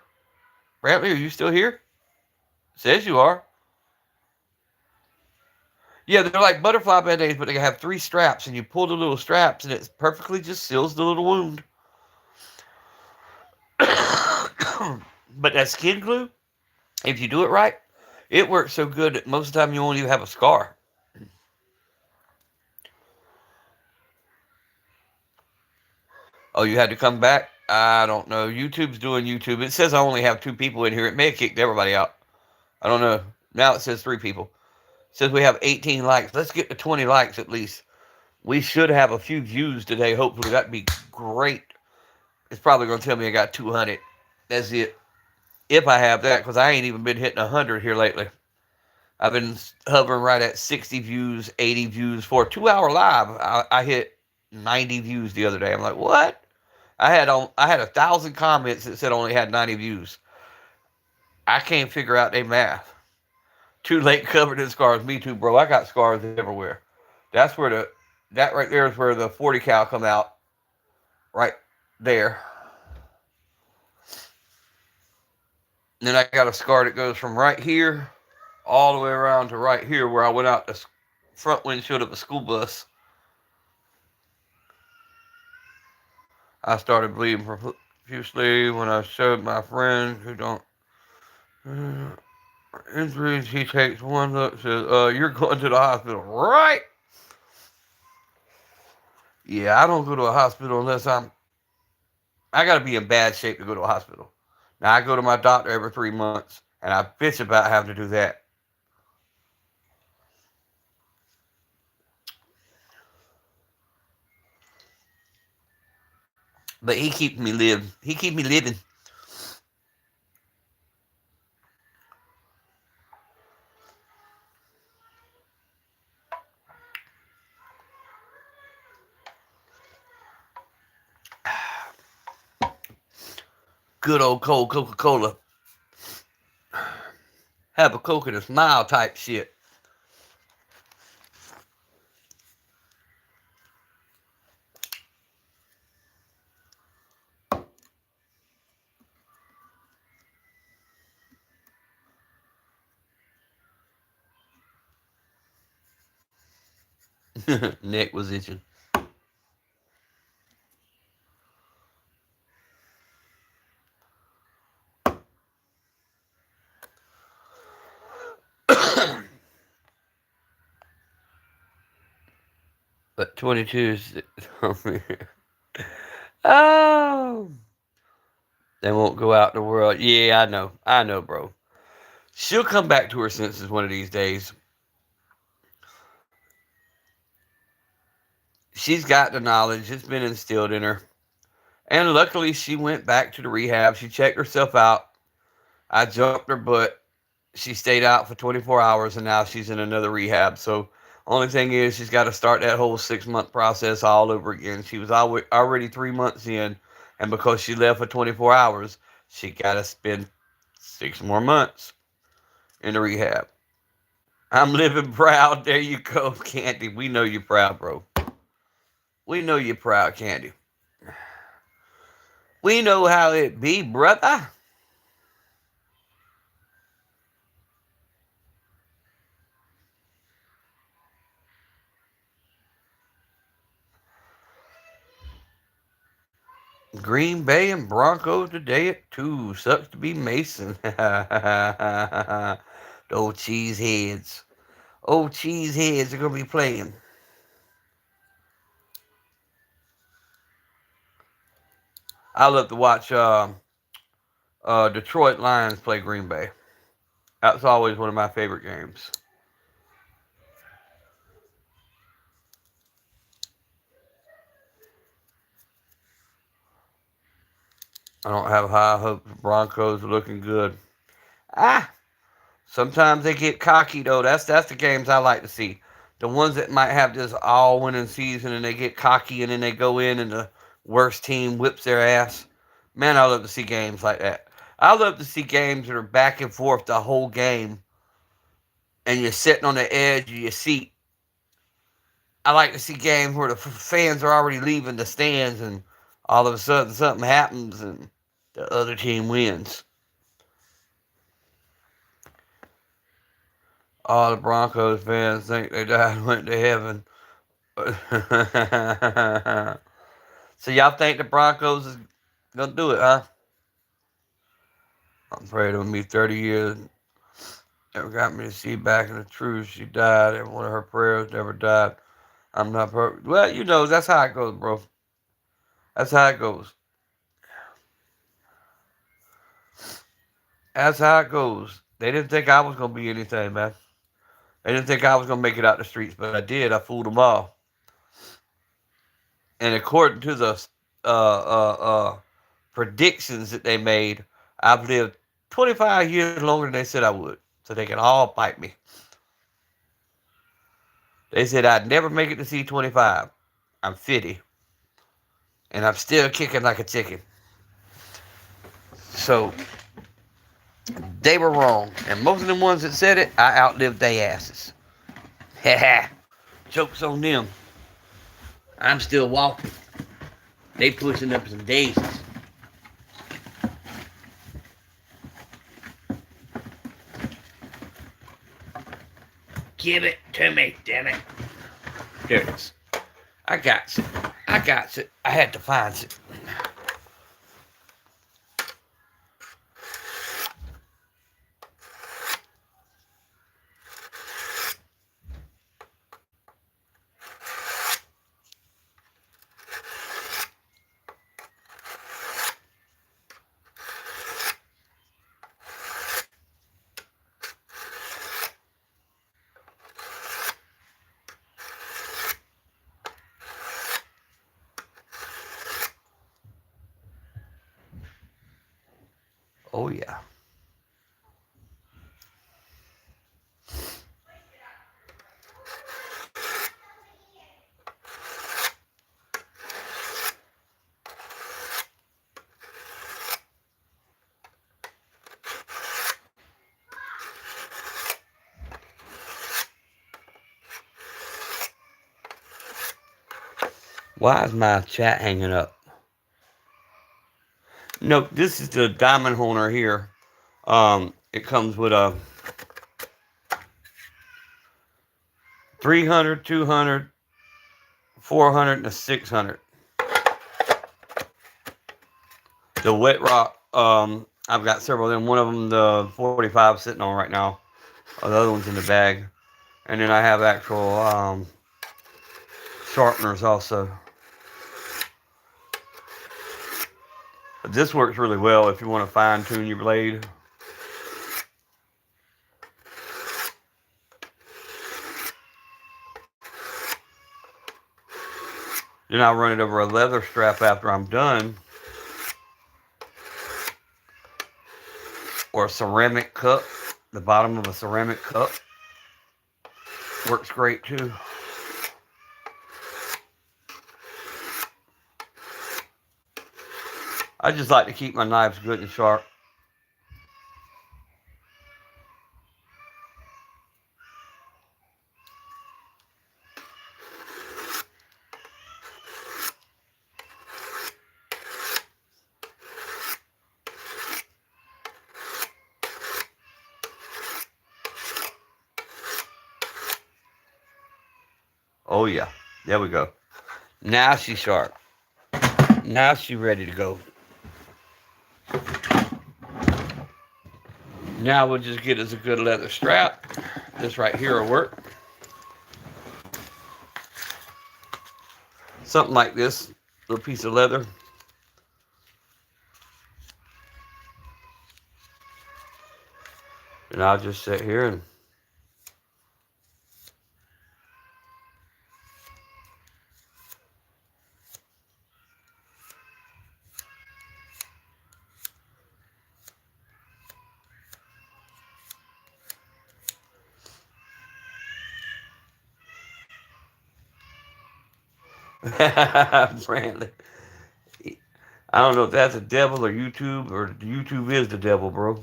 Brantley, are you still here? Says you are. Yeah, they're like butterfly band-aids, but they have three straps, and you pull the little straps, and it perfectly just seals the little wound. But that skin glue, if you do it right, it works so good that most of the time you won't even have a scar. Oh, you had to come back? I don't know. YouTube's doing YouTube. It says I only have 2 people in here. It may have kicked everybody out. I don't know. Now it says 3 people. It says we have 18 likes. Let's get to 20 likes at least. We should have a few views today. Hopefully that'd be great. It's probably going to tell me I got 200. That's it. If I have that, because I ain't even been hitting 100 here lately. I've been hovering right at 60 views, 80 views for a 2 hour live. I hit 90 views the other day. I'm like, what? I had 1,000 comments that said only had 90 views. I can't figure out their math. Too late covered in scars. Me too, bro. I got scars everywhere. That's where that right there is where the 40 cal come out. Right there. And then I got a scar that goes from right here all the way around to right here where I went out the front windshield of a school bus. I started bleeding profusely when I showed my friend who don't injuries. He takes one look, says, "You're going to the hospital, right?" Yeah, I don't go to a hospital unless I got to be in bad shape to go to a hospital. Now I go to my doctor every 3 months, and I bitch about having to do that. But he keeps me living. He keeps me living. Good old cold Coca-Cola. Have a Coke and a smile type shit. Neck was itching. But 22 is. Oh. They won't go out in the world. Yeah, I know. I know, bro. She'll come back to her senses one of these days. She's got the knowledge. It's been instilled in her. And luckily, she went back to the rehab. She checked herself out. I jumped her butt. She stayed out for 24 hours, and now she's in another rehab. So, only thing is, she's got to start that whole 6 month process all over again. She was already 3 months in, and because she left for 24 hours, she got to spend 6 more months in the rehab. I'm living proud. There you go, Candy. We know you're proud, bro. We know you're proud, Candy. We know how it be, brother. Green Bay and Broncos today at 2. Sucks to be Mason. The old cheeseheads. Old cheeseheads are going to be playing. I love to watch Detroit Lions play Green Bay. That's always one of my favorite games. I don't have high hopes. The Broncos are looking good. Ah, sometimes they get cocky though. That's the games I like to see. The ones that might have this all winning season and they get cocky and then they go in and the worst team whips their ass. Man, I love to see games like that. I love to see games that are back and forth the whole game and you're sitting on the edge of your seat. I like to see games where the fans are already leaving the stands and all of a sudden something happens and the other team wins. All the Broncos fans think they died and went to heaven. So y'all think the Broncos is gonna do it, huh? I'm afraid it'll be 30 years. Never got me to see back in the truth. She died, and one of her prayers never died. I'm not perfect. Well, you know, that's how it goes, bro. That's how it goes. That's how it goes. They didn't think I was gonna be anything, man. They didn't think I was gonna make it out the streets, but I did. I fooled them all. And according to the uh, uh, uh, predictions that they made, I've lived 25 years longer than they said I would. So they can all bite me. They said I'd never make it to C25. I'm 50. And I'm still kicking like a chicken. So, they were wrong. And most of the ones that said it, I outlived their asses. Ha ha. Joke's on them. I'm still walking. They pushing up some daisies. Give it to me, damn it. There it is. I got it. I got it. I had to find it. Oh, yeah. Why is my chat hanging up? No, this is the diamond holder here. It comes with a 300, 200, 400, and a 600. The wet rock, I've got several of them. One of them, the 45, sitting on right now. The other one's in the bag. And then I have actual sharpeners also. But this works really well if you want to fine tune your blade. Then I'll run it over a leather strap after I'm done. Or a ceramic cup. The bottom of a ceramic cup. Works great too. I just like to keep my knives good and sharp. Oh yeah, there we go. Now she's sharp. Now she's ready to go. Now we'll just get us a good leather strap. This right here will work. Something like this, little piece of leather. And I'll just sit here and Brandon. I don't know if that's a devil or YouTube is the devil, bro.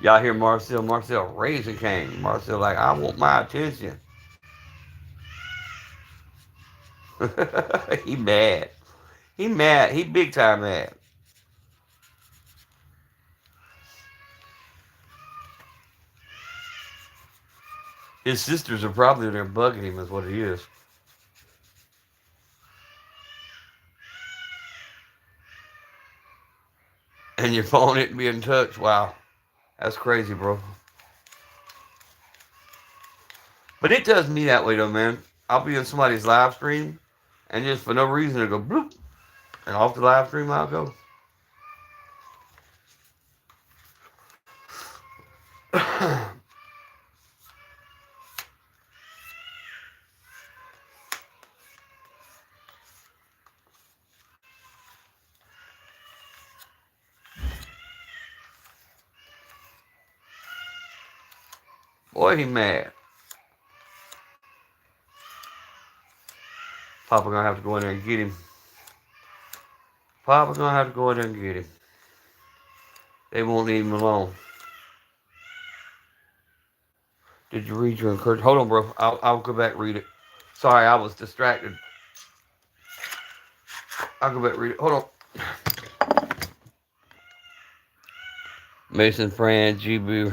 Y'all hear Marcel? Marcel raising cane. Marcel like, I want my attention. He mad. He mad. He big time mad. His sisters are probably there bugging him is what it is. And your phone isn't being touched. Wow. That's crazy, bro. But it does me that way, though, man. I'll be in somebody's live stream, and just for no reason, it'll go bloop, and off the live stream I'll go. Boy, he mad. Papa gonna have to go in there and get him. Papa gonna have to go in there and get him. They won't leave him alone. Did you read your encouragement? Hold on, bro. I'll go back and read it. Sorry, I was distracted. I'll go back and read it. Hold on. Mason, Fran, GB.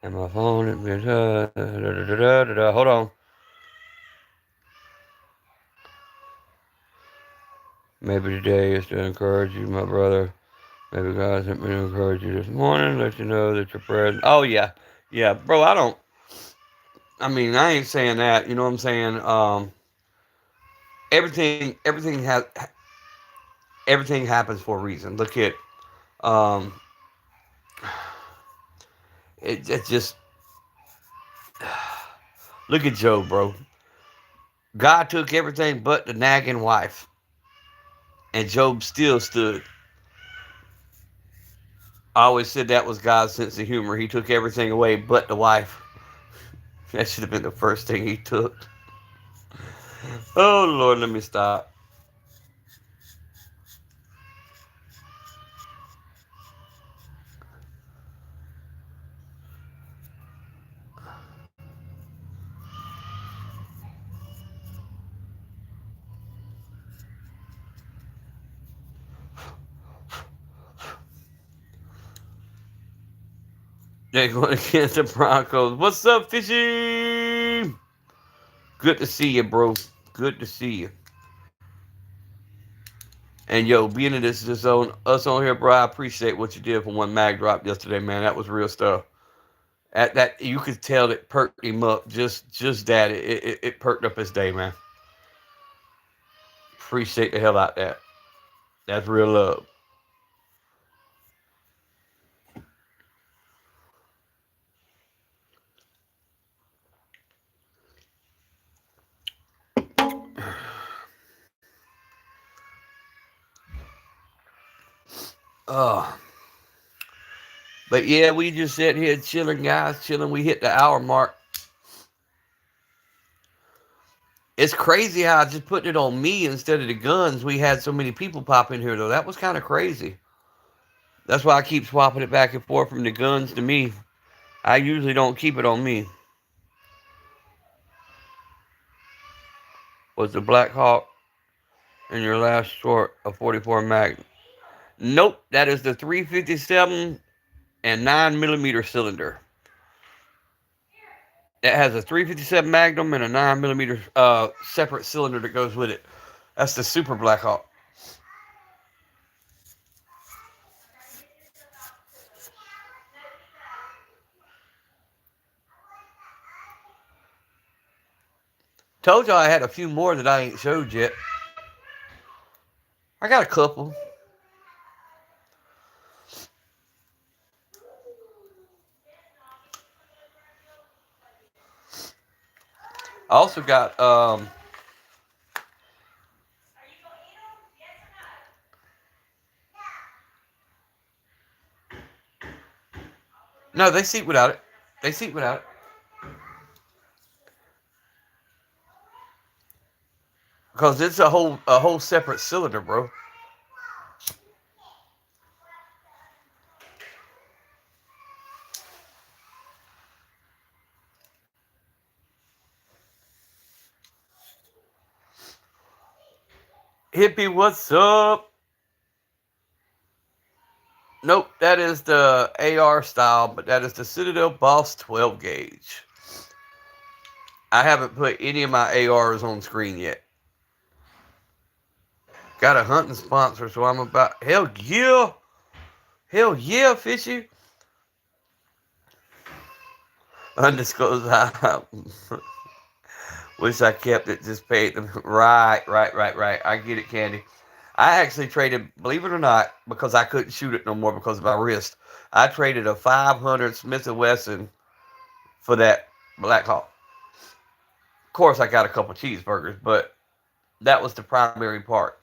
And my phone. Hold on. Maybe today is to encourage you, my brother. Maybe God sent me to encourage you this morning, let you know that you're present. Oh, yeah. Yeah, bro, I ain't saying that. You know what I'm saying? Everything happens for a reason. Look at, um, it just, look at Job, bro. God took everything but the nagging wife. And Job still stood. I always said that was God's sense of humor. He took everything away but the wife. That should have been the first thing he took. Oh, Lord, let me stop. They're going against the Broncos. What's up, Fishy? Good to see you, bro. Good to see you. And yo, being in this zone, us on here, bro, I appreciate what you did for one mag drop yesterday, man. That was real stuff. At that, you could tell it perked him up. Just that it perked up his day, man. Appreciate the hell out of that. That's real love. But yeah, we just sat here chilling, guys, chilling. We hit the hour mark. It's crazy how I just put it on me instead of the guns. We had so many people pop in here, though. That was kind of crazy. That's why I keep swapping it back and forth from the guns to me. I usually don't keep it on me. Was the Black Hawk in your last short a 44 Magnum? Nope, that is the 357 and 9mm cylinder. It has a 357 Magnum and a 9mm separate cylinder that goes with it. That's the Super Black Hawk. Told y'all I had a few more that I ain't showed yet. I got a couple. I also got no, they seat without it. They seat without it. Because it's a whole separate cylinder, bro. Hippie, what's up? Nope, that is the AR style, but that is the Citadel Boss 12 gauge. I haven't put any of my ARs on screen yet. Got a hunting sponsor, so I'm about... Hell yeah! Hell yeah, Fishy! Undisclosed. Wish I kept it, just paid them. Right. I get it, Candy. I actually traded, believe it or not, because I couldn't shoot it no more because of my wrist. I traded a 500 Smith&Wesson for that Black Hawk. Of course, I got a couple cheeseburgers, but that was the primary part.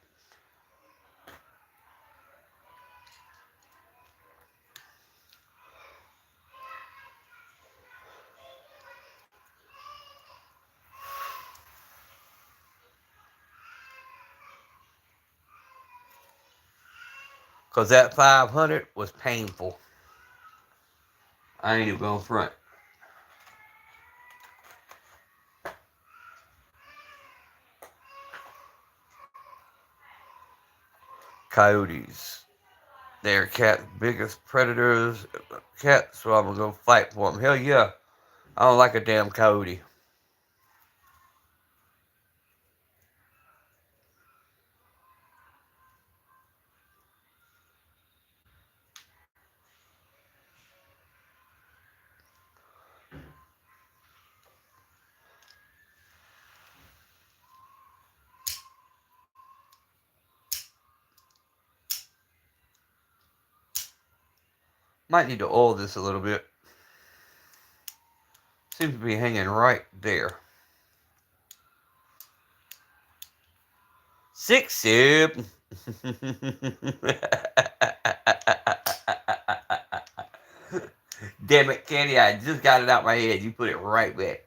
Because that 500 was painful. I ain't even going front. Coyotes. They're cat's biggest predators. Cats, so I'm going to go fight for them. Hell yeah. I don't like a damn coyote. Might need to oil this a little bit. Seems to be hanging right there. 6 sip. Damn it, Candy, I just got it out my head. You put it right back.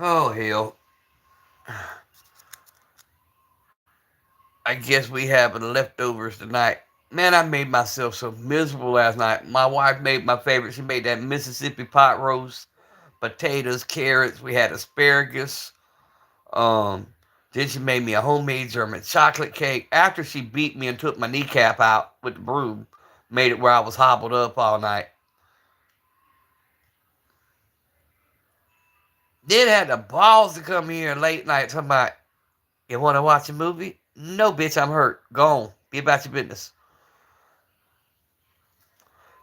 Oh, hell. I guess we having leftovers tonight. Man, I made myself so miserable last night. My wife made my favorite. She made that Mississippi pot roast, potatoes, carrots. We had asparagus. Then she made me a homemade German chocolate cake. After she beat me and took my kneecap out with the broom, made it where I was hobbled up all night. Then had the balls to come here late night talking about, you want to watch a movie? No, bitch, I'm hurt. Go on. Be about your business.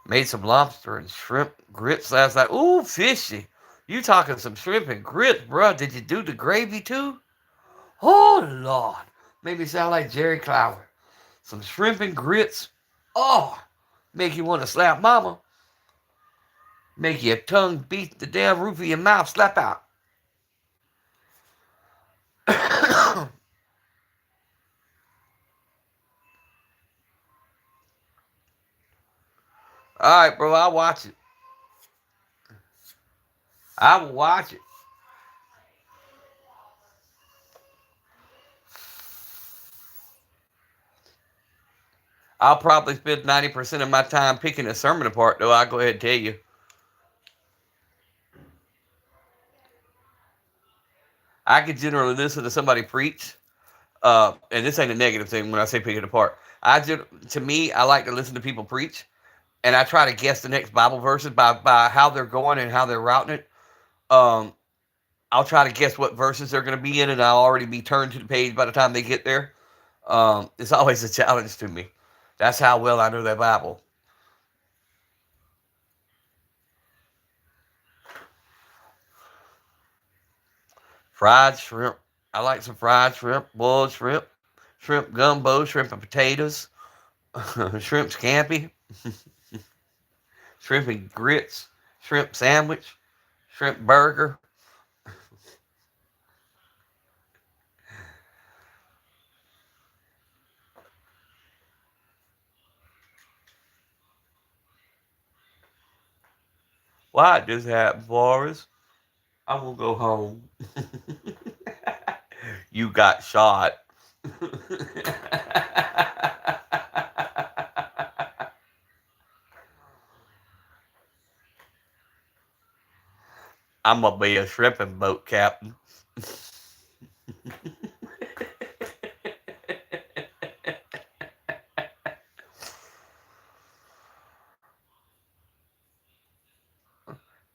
Made some lobster and shrimp grits last night. Ooh, fishy. You talking some shrimp and grits, bruh. Did you do the gravy too? Oh, Lord. Made me sound like Jerry Clower. Some shrimp and grits. Oh, make you want to slap mama. Make your tongue beat the damn roof of your mouth slap out. All right, bro, I'll watch it. I will watch it. I'll probably spend 90% of my time picking a sermon apart, though. I'll go ahead and tell you. I could generally listen to somebody preach, and this ain't a negative thing when I say pick it apart. To me, I like to listen to people preach, and I try to guess the next Bible verses by how they're going and how they're routing it. Um, I'll try to guess what verses they're going to be in, and I'll already be turned to the page by the time they get there. It's always a challenge to me. That's how well I know that Bible. Fried shrimp. I like some fried shrimp, boiled shrimp, shrimp gumbo, shrimp and potatoes, shrimp scampi, shrimp and grits, shrimp sandwich, shrimp burger. Why this happened, Forrest? I'm gonna go home. You got shot. I'm gonna be a shrimping boat captain.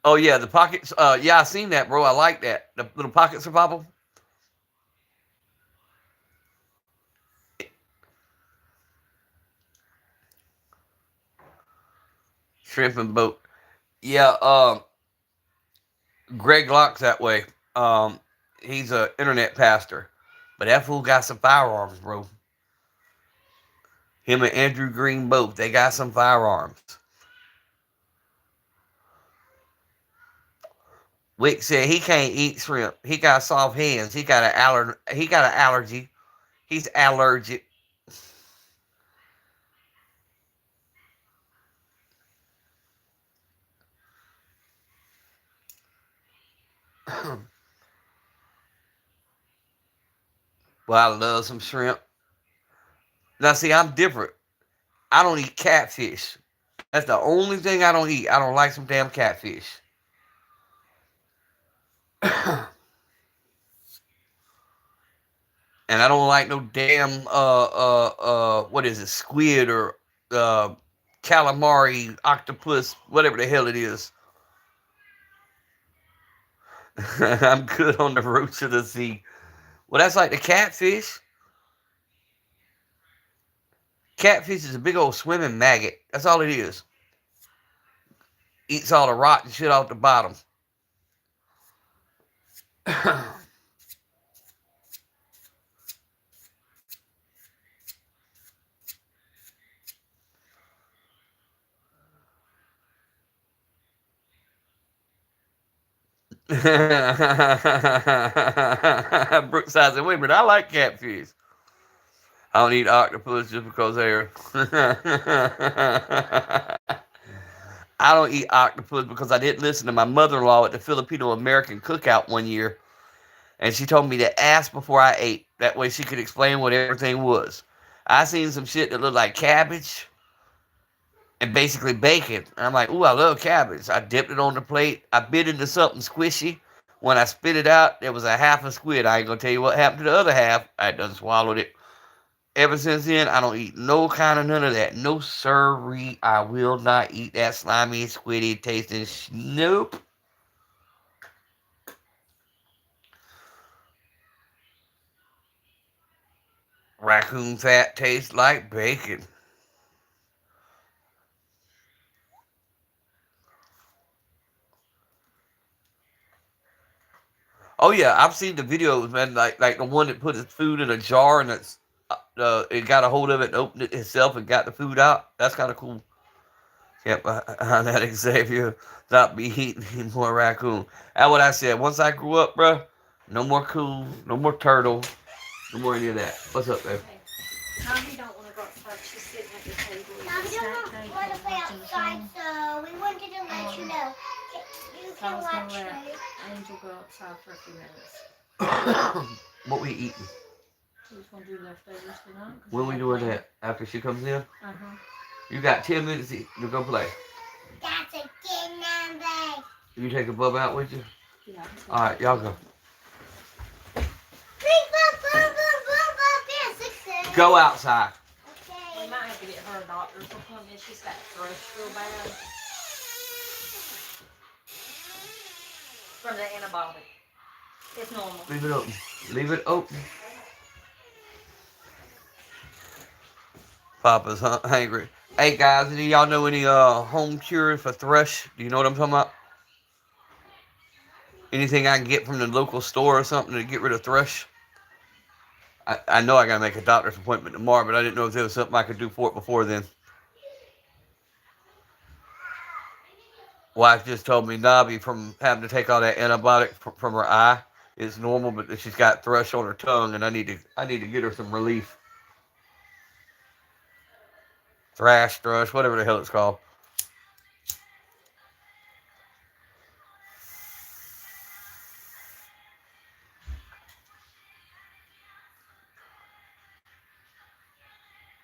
Oh yeah, the pockets. Yeah, I seen that, bro. I like that. The little pocket survival. Shrimping boat. Yeah. Greg Glock's that way. Um, he's a internet pastor, but that fool got some firearms, bro. Him and Andrew Green both. They got some firearms. Wick said he can't eat shrimp. He got soft hands. He got an allergy. He's allergic. Well, I love some shrimp. Now, see, I'm different. I don't eat catfish. That's the only thing I don't eat. I don't like some damn catfish. And I don't like no damn what is it, squid or uh calamari, octopus, whatever the hell it is. I'm good on the roots of the sea. Well, that's like the catfish. Catfish is a big old swimming maggot. That's all it is. Eats all the rotten shit off the bottom. Brookside said, wait a minute, I like catfish. I don't eat octopus just because they're. I don't eat octopus because I didn't listen to my mother-in-law at the Filipino American cookout one year, and she told me to ask before I ate. That way she could explain what everything was. I seen some shit that looked like cabbage and basically bacon. And I'm like, ooh, I love cabbage. I dipped it on the plate. I bit into something squishy. When I spit it out, there was a half a squid. I ain't gonna tell you what happened to the other half. I done swallowed it. Ever since then, I don't eat no kind of none of that. No siree. I will not eat that slimy, squiddy tasting. Nope. Raccoon fat tastes like bacon. Oh yeah, I've seen the videos, man. Like the one that put his food in a jar and it got a hold of it and opened it himself and got the food out. That's kind of cool. Yep, that Xavier not be eating any more raccoon. That's what I said. Once I grew up, bruh, no more coon, no more turtle, no more any of that. What's up, babe? Mommy don't want to go outside. She's sitting at the table. Mommy don't want to play outside, so we wanted to let you know. You So I can was going watch to let me. Angel go outside for a few minutes. What we eating? We just going to do leftovers tonight. When we doing that? After she comes in? Uh-huh. You got 10 minutes to go play. That's a good number. You take a bub out with you? Yeah. Alright, y'all go. Boom, boom, boom, boom, boom, boom. Yeah, 6. Go outside. We Okay. might have to get her a doctor's appointment. She's got thrush real bad. From the antibiotic. It's normal. Leave it open. Leave it open. Papa's hungry. Hey guys, any of y'all know any home cures for thrush? Do you know what I'm talking about? Anything I can get from the local store or something to get rid of thrush? I know I gotta make a doctor's appointment tomorrow, but I didn't know if there was something I could do for it before then. Wife just told me Nobby from having to take all that antibiotic from her eye is normal, but she's got thrush on her tongue, and I need to get her some relief. Thrush, whatever the hell it's called.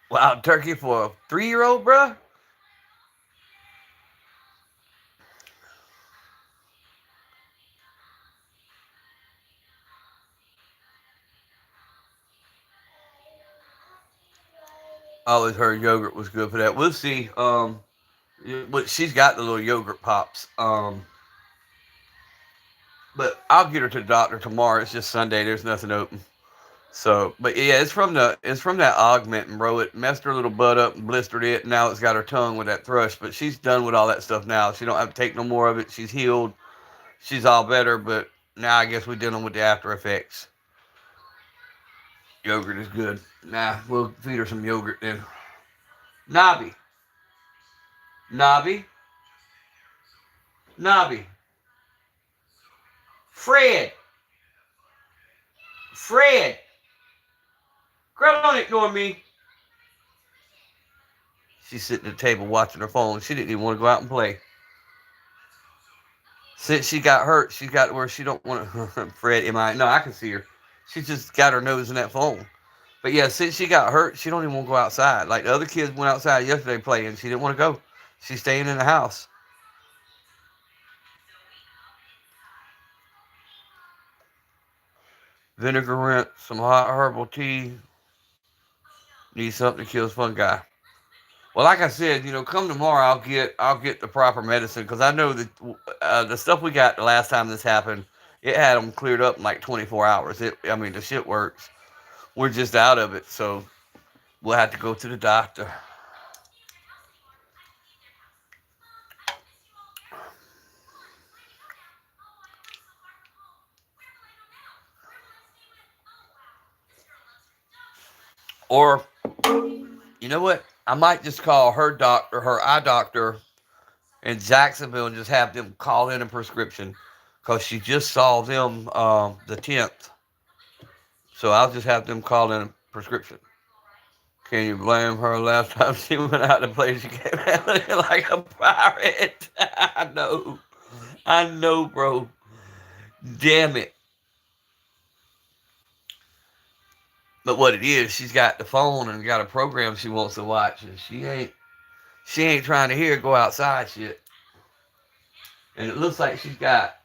Wild turkey for a 3-year-old, bruh? I always heard yogurt was good for that. We'll see. But she's got the little yogurt pops. But I'll get her to the doctor tomorrow. It's just Sunday. There's nothing open. So, but yeah, it's from that augmentin, bro. It messed her little butt up and blistered it. And now it's got her tongue with that thrush. But she's done with all that stuff now. She don't have to take no more of it. She's healed. She's all better. But now I guess we're dealing with the after effects. Yogurt is good. Nah, we'll feed her some yogurt then. Nobby. Nobby. Nobby. Fred. Fred. Girl, don't ignore me. She's sitting at the table watching her phone. She didn't even want to go out and play. Since she got hurt, she got where she don't want to. Fred, am I? No, I can see her. She just got her nose in that phone. But yeah, since she got hurt, she don't even want to go outside. Like the other kids went outside yesterday playing. She didn't want to go. She's staying in the house. Vinegar rinse, some hot herbal tea. Need something to kill fungi. Well, like I said, come tomorrow, I'll get the proper medicine because I know that the stuff we got the last time this happened, it had them cleared up in like 24 hours. I mean, the shit works. We're just out of it, so we'll have to go to the doctor. Or, you know what? I might just call her eye doctor in Jacksonville and just have them call in a prescription because she just saw them the 10th. So I'll just have them call in a prescription. Can you blame her? Last time she went out to play, she came out looking like a pirate. I know, bro. Damn it. But what it is, she's got the phone and got a program she wants to watch, and she ain't trying to hear it go outside shit. And it looks like she's got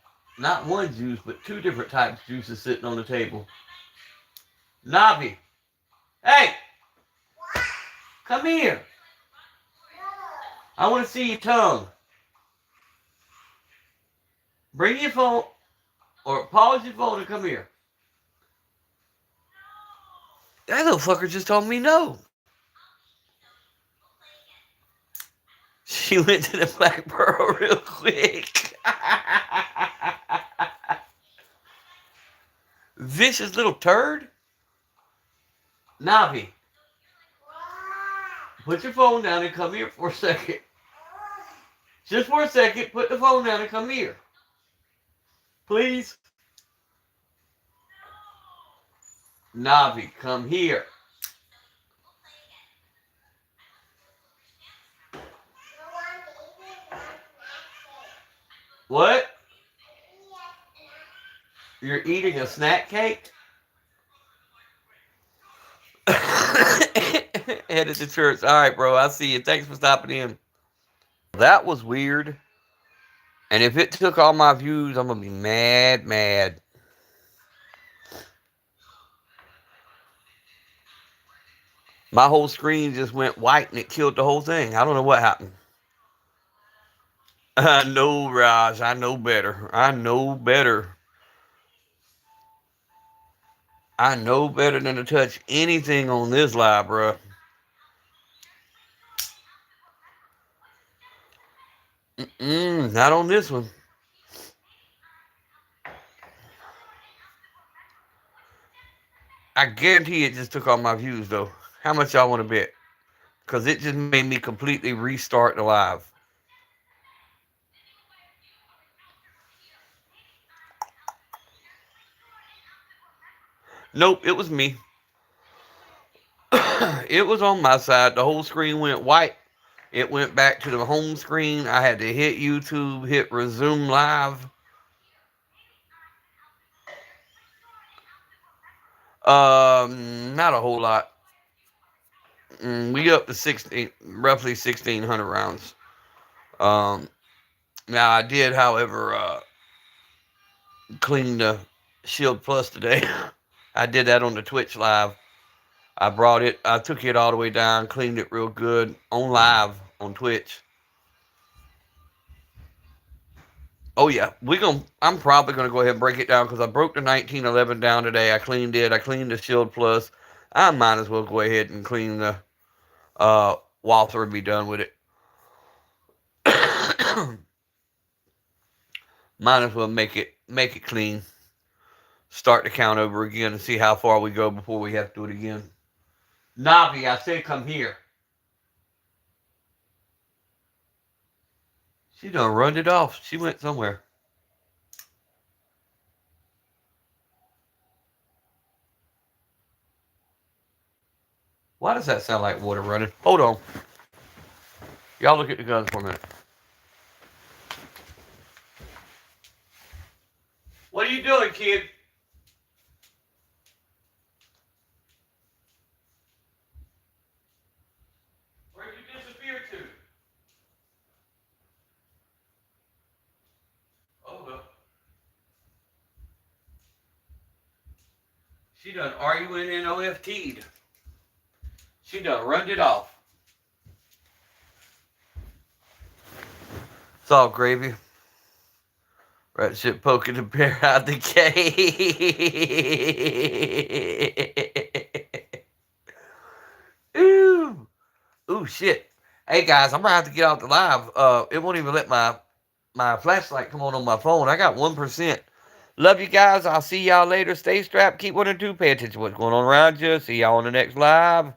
not one juice, but two different types of juices sitting on the table. Navi, hey, come here. I want to see your tongue. Bring your phone, or pause your phone and come here. That little fucker just told me no. She went to the Black Pearl real quick. Vicious little turd. Navi, put your phone down and come here for a second. Just for a second, put the phone down and come here. Please. Navi, come here. What? You're eating a snack cake? Headed to church. All right, bro. I see you. Thanks for stopping in. That was weird. And if it took all my views, I'm going to be mad. My whole screen just went white and it killed the whole thing. I don't know what happened. I know, Raj. I know better. I know better than to touch anything on this live, bro. Not on this one. I guarantee it just took all my views, though. How much y'all want to bet? Because it just made me completely restart the live. Nope, it was me. It was on my side. The whole screen went white. It went back to the home screen. I had to hit YouTube, hit resume live. Not a whole lot. We up to roughly 1,600 rounds. Now I did, however, clean the Shield Plus today. I did that on the Twitch live. I took it all the way down, cleaned it real good on live on Twitch. Oh yeah, I'm probably gonna go ahead and break it down because I broke the 1911 down today. I cleaned it. I cleaned the Shield Plus. I might as well go ahead and clean the Walther and be done with it. Might as well make it clean. Start the count over again and see how far we go before we have to do it again. Navi, I said come here. She done run it off. She went somewhere. Why does that sound like water running? Hold on. Y'all look at the guns for a minute. What are you doing, kid? She done RUNNOFT'd. She done runned it off. It's all gravy. Rat shit poking the bear out the cave. Ooh. Ooh, shit. Hey, guys, I'm going to have to get off the live. It won't even let my flashlight come on my phone. I got 1%. Love you guys. I'll see y'all later. Stay strapped. Keep 1 and 2. Pay attention to what's going on around you. See y'all on the next live.